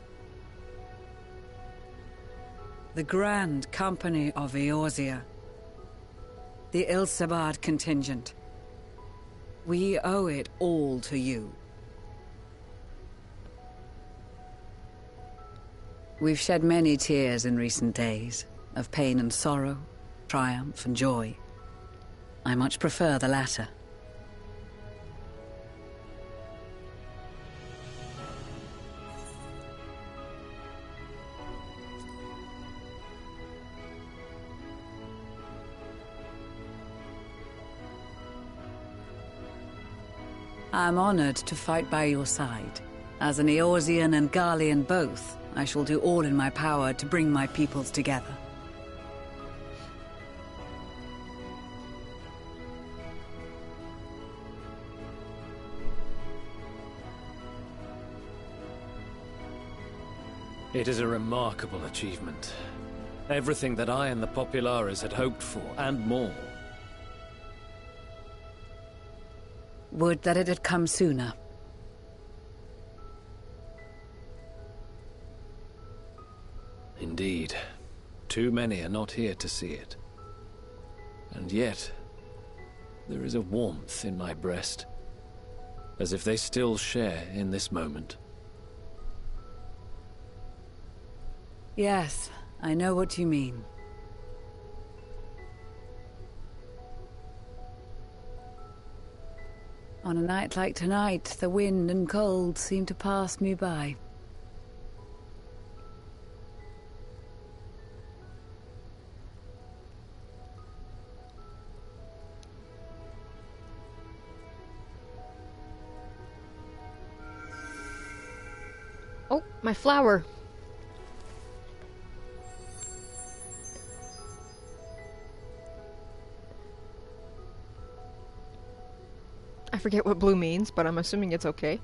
The Grand Company of Eorzea, the Ilsabard contingent. We owe it all to you. We've shed many tears in recent days, of pain and sorrow, triumph and joy. I much prefer the latter. I'm honored to fight by your side. As an Eorzean and Garlean both, I shall do all in my power to bring my peoples together. It is a remarkable achievement. Everything that I and the Populares had hoped for, and more. Would that it had come sooner. Indeed. Too many are not here to see it. And yet, there is a warmth in my breast, as if they still share in this moment. Yes, I know what you mean. On a night like tonight, the wind and cold seem to pass me by. Oh, my flower. I forget what blue means, but I'm assuming it's okay.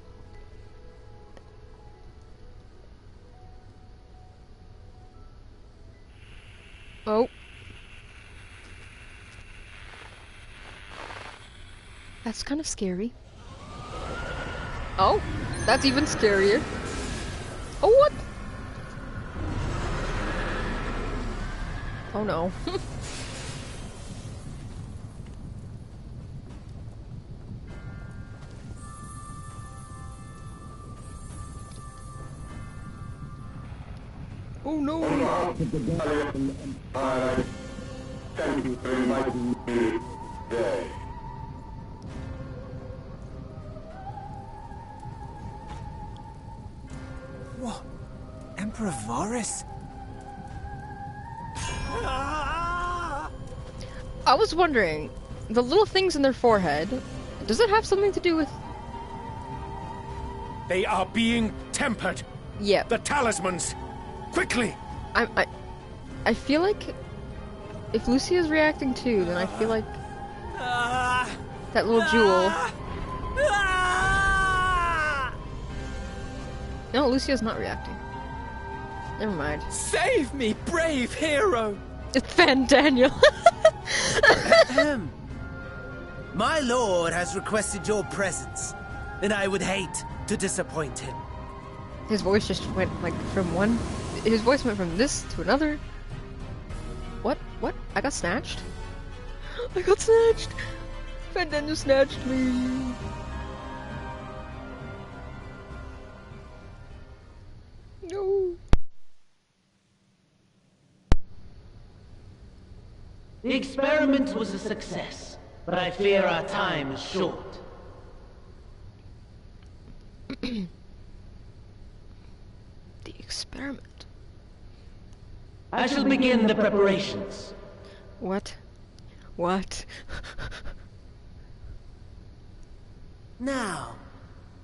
Oh. That's kind of scary. Oh, that's even scarier. Oh, what? Oh no. Oh no! Thank you for inviting me today. What? Emperor Varus? I was wondering, the little things in their forehead, does it have something to do with... They are being tempered. Yeah. The talismans. Quickly. I feel like if Lucia's reacting too, then I feel like that little jewel. No, Lucia's not reacting. Never mind. Save me, brave hero! It's Fandaniel. My lord has requested your presence, and I would hate to disappoint him. His voice just went like from one. His voice went from this to another. What? What? I got snatched? I got snatched! Fandaniel snatched me! No! The experiment was a success, but I fear our time is short. The experiment. I shall begin the preparations. What? What? Now,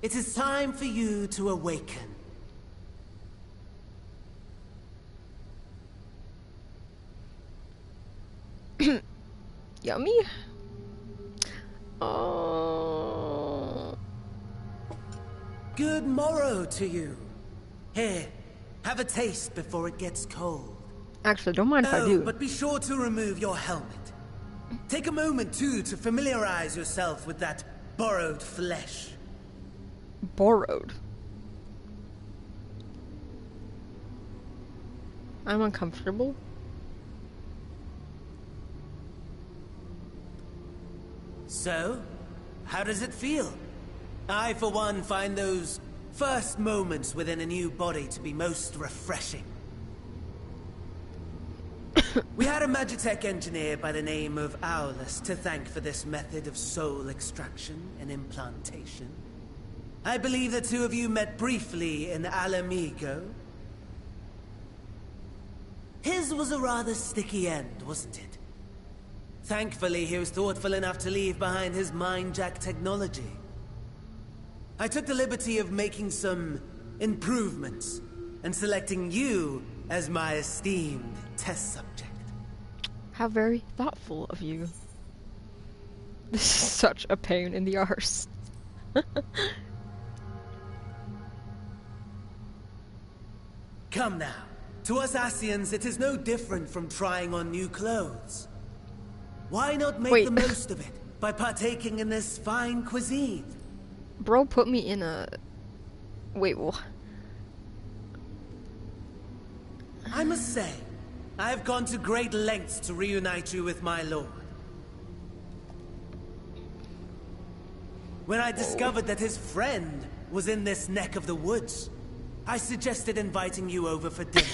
it is time for you to awaken. Yummy? Oh. Good morrow to you. Here, have a taste before it gets cold. Actually, don't mind if I do. But be sure to remove your helmet. Take a moment, too, to familiarize yourself with that borrowed flesh. Borrowed? I'm uncomfortable. So, how does it feel? I, for one, find those first moments within a new body to be most refreshing. We had a Magitech engineer by the name of Aulus to thank for this method of soul extraction and implantation. I believe the two of you met briefly in Alamigo. His was a rather sticky end, wasn't it? Thankfully, he was thoughtful enough to leave behind his mind-jack technology. I took the liberty of making some improvements and selecting you as my esteemed test subject. How very thoughtful of you. This is such a pain in the arse. Come now. To us Asians, it is no different from trying on new clothes. Why not make the most of it by partaking in this fine cuisine? Bro put me in a... Wait, what? I must say, I have gone to great lengths to reunite you with my lord. When I discovered that his friend was in this neck of the woods, I suggested inviting you over for dinner.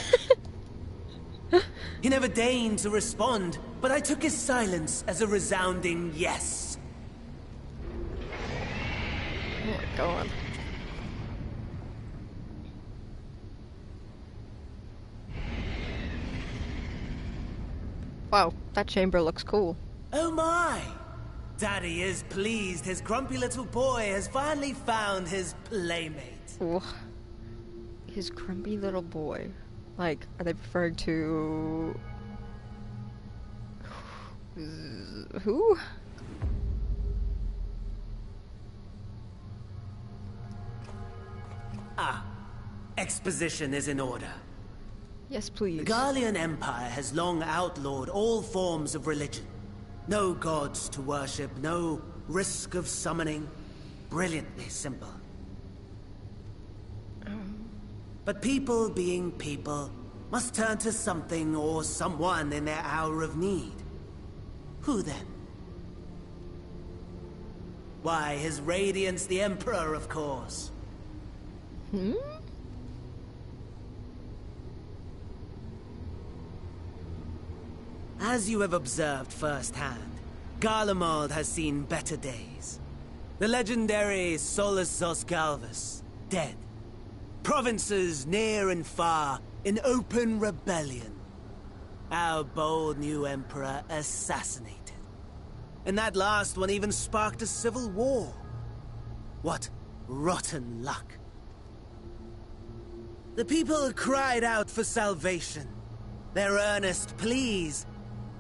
He never deigned to respond, but I took his silence as a resounding yes. Oh my god. Wow, that chamber looks cool. Oh my! Daddy is pleased his grumpy little boy has finally found his playmate. Ooh. His grumpy little boy. Like, are they referring to... who? Ah, exposition is in order. Yes, please. The Garlean Empire has long outlawed all forms of religion. No gods to worship, no risk of summoning. Brilliantly simple. But people being people must turn to something or someone in their hour of need. Who then? Why, His Radiance the Emperor, of course. Hmm? As you have observed firsthand, Garlemald has seen better days. The legendary Solus Zosgalvus, dead. Provinces near and far in open rebellion. Our bold new emperor assassinated. And that last one even sparked a civil war. What rotten luck. The people cried out for salvation. Their earnest pleas,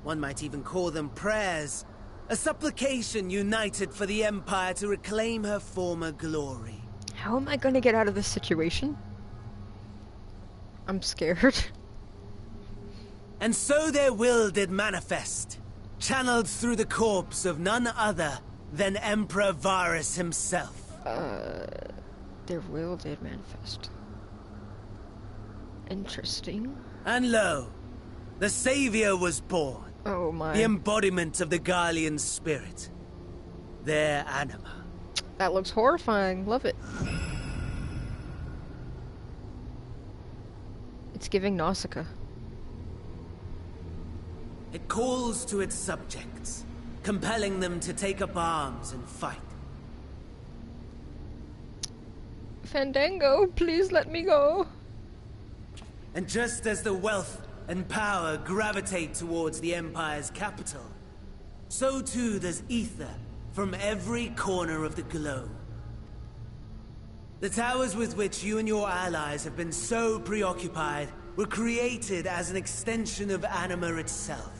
one might even call them prayers, a supplication united for the Empire to reclaim her former glory. How am I gonna get out of this situation? I'm scared. And so their will did manifest, channeled through the corpse of none other than Emperor Varus himself. Their will did manifest. Interesting. And lo, the Savior was born. Oh my. The embodiment of the Garlean spirit. Their anima. That looks horrifying. Love it. It's giving Nausicaa. It calls to its subjects, compelling them to take up arms and fight. Fandango, please let me go. And just as the wealth and power gravitate towards the Empire's capital, so too does ether from every corner of the globe. The towers with which you and your allies have been so preoccupied were created as an extension of Anima itself.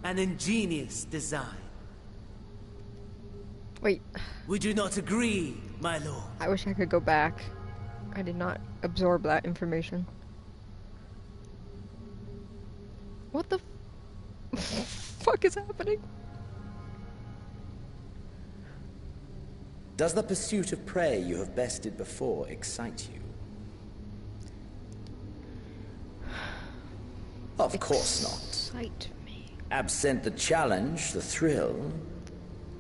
An ingenious design. Wait. Would you not agree, my lord? I wish I could go back. I did not absorb that information. What the fuck is happening? Does the pursuit of prey you have bested before excite you? Of course not. Excite me. Absent the challenge, the thrill,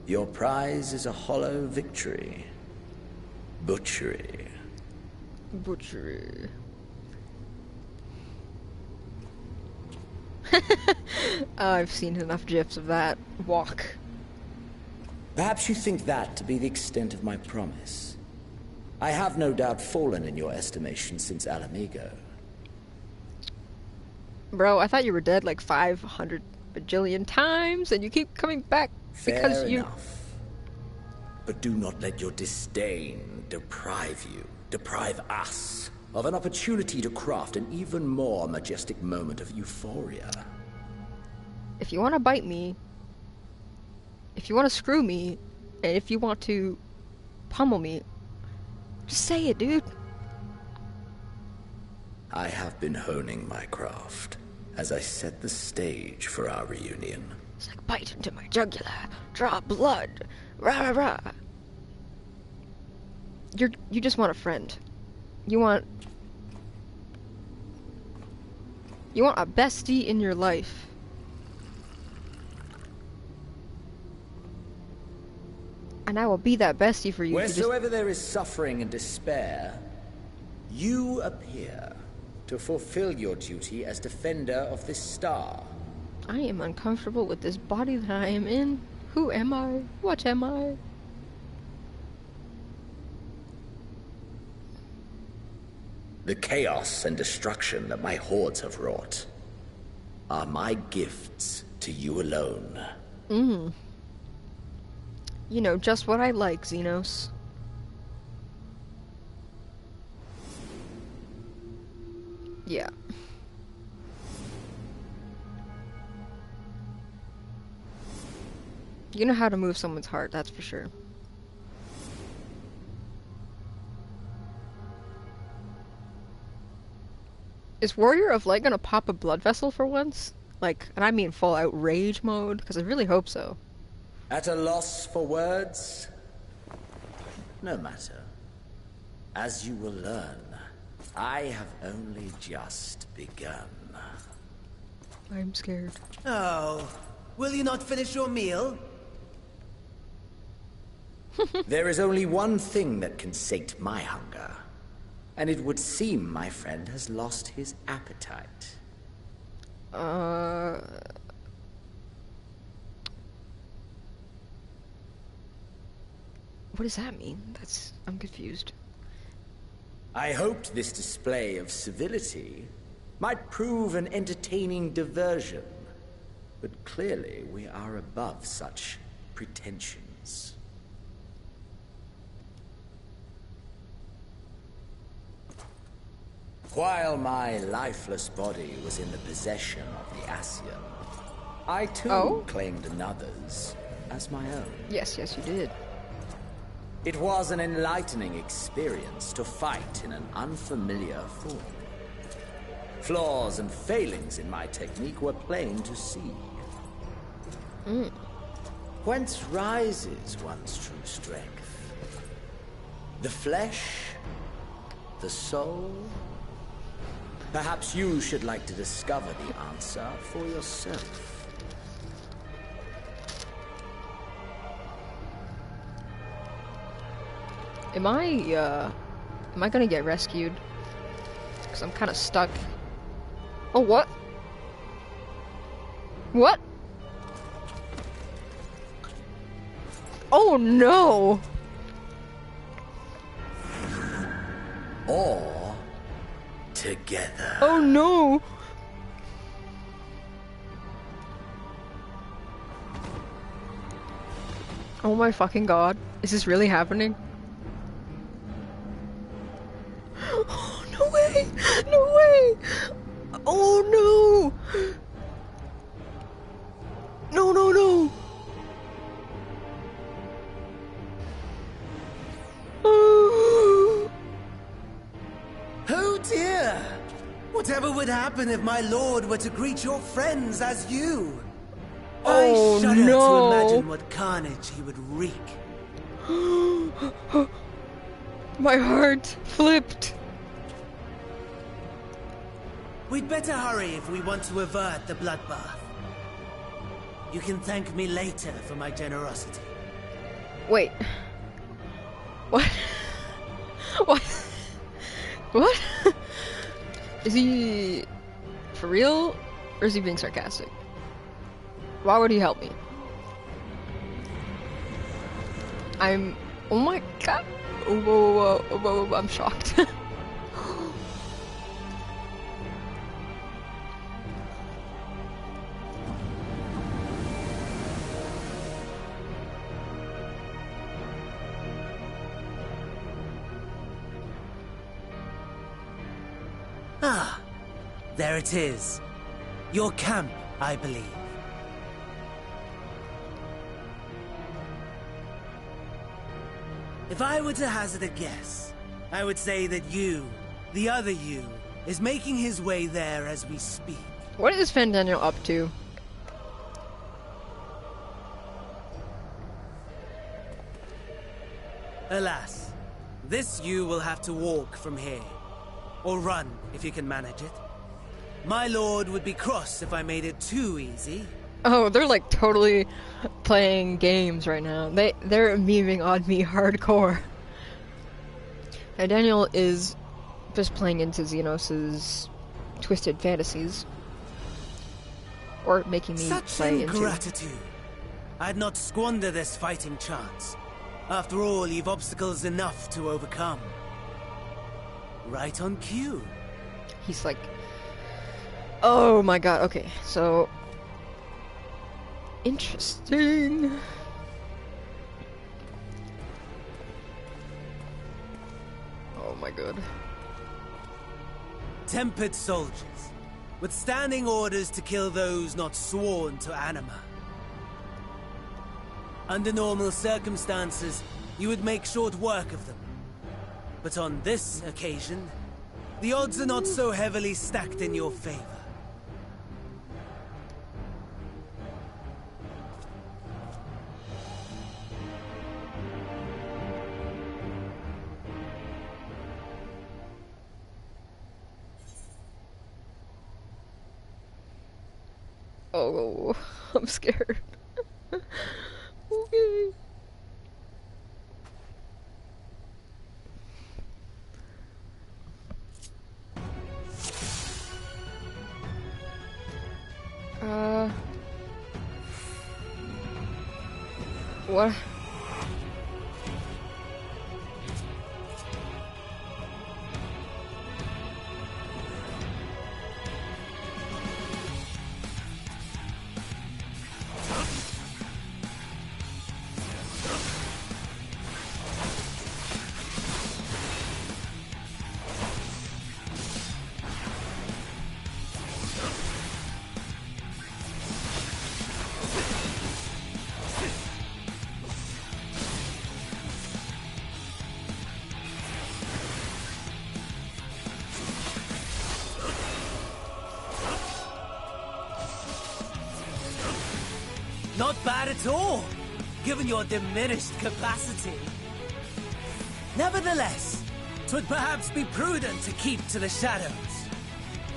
your prize is a hollow victory. Butchery. Butchery. I've seen enough gifs of that walk. Perhaps you think that to be the extent of my promise. I have no doubt fallen in your estimation since Alamigo. Bro, I thought you were dead like 500 bajillion times, and you keep coming back because Fair you... enough. But do not let your disdain deprive us, of an opportunity to craft an even more majestic moment of euphoria. If you want to bite me, if you want to screw me, and if you want to pummel me, just say it, dude. I have been honing my craft as I set the stage for our reunion. It's like bite into my jugular, draw blood, rah rah rah. You just want a friend. You want a bestie in your life. And I will be that bestie for you. Wheresoever there is suffering and despair, you appear to fulfill your duty as defender of this star. I am uncomfortable with this body that I am in. Who am I? What am I? The chaos and destruction that my hordes have wrought are my gifts to you alone. You know, just what I like, Xenos. Yeah. You know how to move someone's heart, that's for sure. Is Warrior of Light gonna pop a blood vessel for once? Like, and I mean full out rage mode? Because I really hope so. At a loss for words? No matter. As you will learn, I have only just begun. I'm scared. Oh, will you not finish your meal? There is only one thing that can sate my hunger. And it would seem my friend has lost his appetite. What does that mean? I'm confused. I hoped this display of civility might prove an entertaining diversion. But clearly we are above such pretensions. While my lifeless body was in the possession of the Ascian, I too claimed another's as my own. Yes, you did. It was an enlightening experience to fight in an unfamiliar form. Flaws and failings in my technique were plain to see. Whence rises one's true strength? The flesh? The soul? Perhaps you should like to discover the answer for yourself. Am I gonna get rescued? Because I'm kind of stuck. Oh, what? What? Oh, no! Or together. Oh, no! Oh my fucking god. Is this really happening? Oh, no way! No way! Oh, no! No, no, no! Oh dear! Whatever would happen if my lord were to greet your friends as you? Oh, I shudder no. to imagine what carnage he would wreak. My heart flipped. We'd better hurry if we want to avert the bloodbath. You can thank me later for my generosity. Wait. What? What? What? Is he for real, or is he being sarcastic? Why would he help me? Oh my god. Whoa, I'm shocked. Ah, there it is. Your camp, I believe. If I were to hazard a guess, I would say that you, the other you, is making his way there as we speak. What is Fandaniel up to? Alas, this you will have to walk from here. Or run, if you can manage it. My lord would be cross if I made it too easy. Oh, they're like totally playing games right now. They're memeing on me hardcore. Fandaniel is just playing into Xenos's twisted fantasies. Or making me Such play into. ingratitude. I'd not squander this fighting chance. After all, you've obstacles enough to overcome. Right on cue. He's like, oh my god, okay, so... Interesting. Oh my god. Tempered soldiers, withstanding orders to kill those not sworn to anima. Under normal circumstances, you would make short work of them. But on this occasion, the odds are not so heavily stacked in your favor. Oh, I'm scared. Okay. What? Not bad at all, given your diminished capacity. Nevertheless, 'twould perhaps be prudent to keep to the shadows,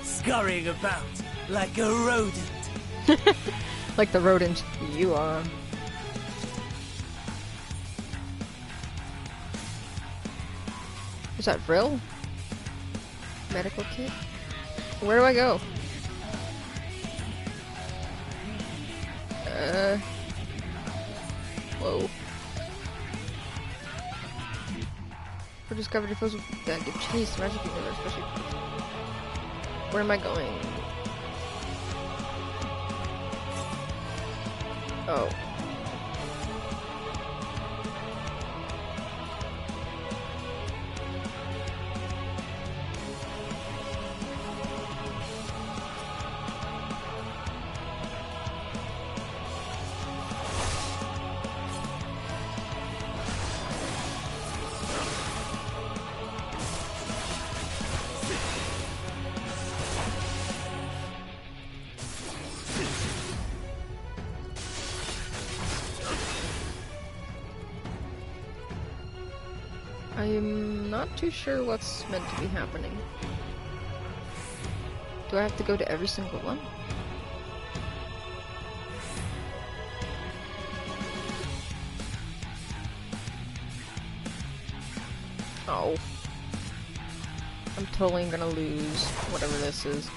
scurrying about like a rodent. Like the rodent you are. Is that Vril? Medical kit? Where do I go? Whoa. For discovered foes that give chase to magic universe, especially. Where am I going? Oh. I'm not too sure what's meant to be happening. Do I have to go to every single one? Oh. I'm totally gonna lose whatever this is.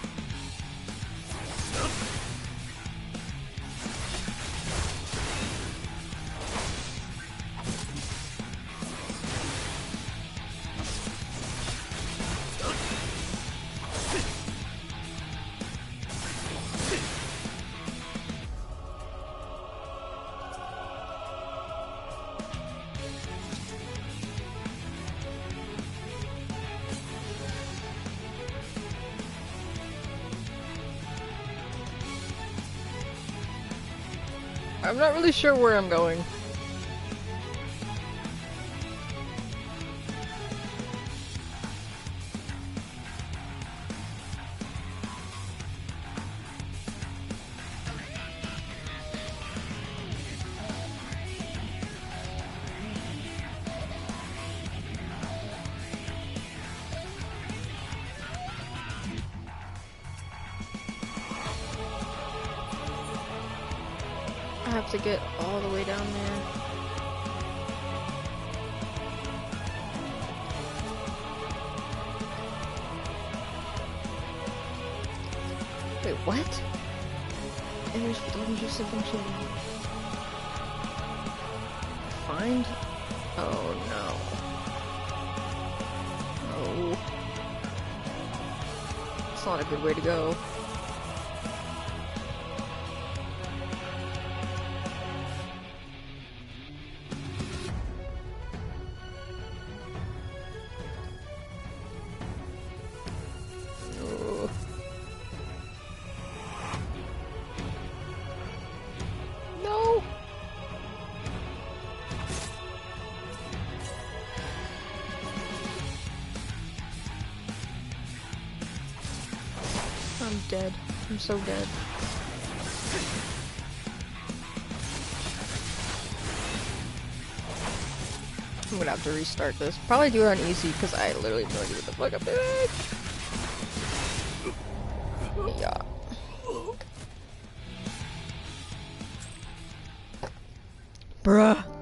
I'm not really sure where I'm going. have to get all the way down there. Wait, what? There's something to find? Oh no. Oh. It's not a good way to go. I'm dead. I'm so dead. I'm gonna have to restart this. Probably do it on easy because I literally have no idea what the fuck I'm doing. Yeah. Bruh.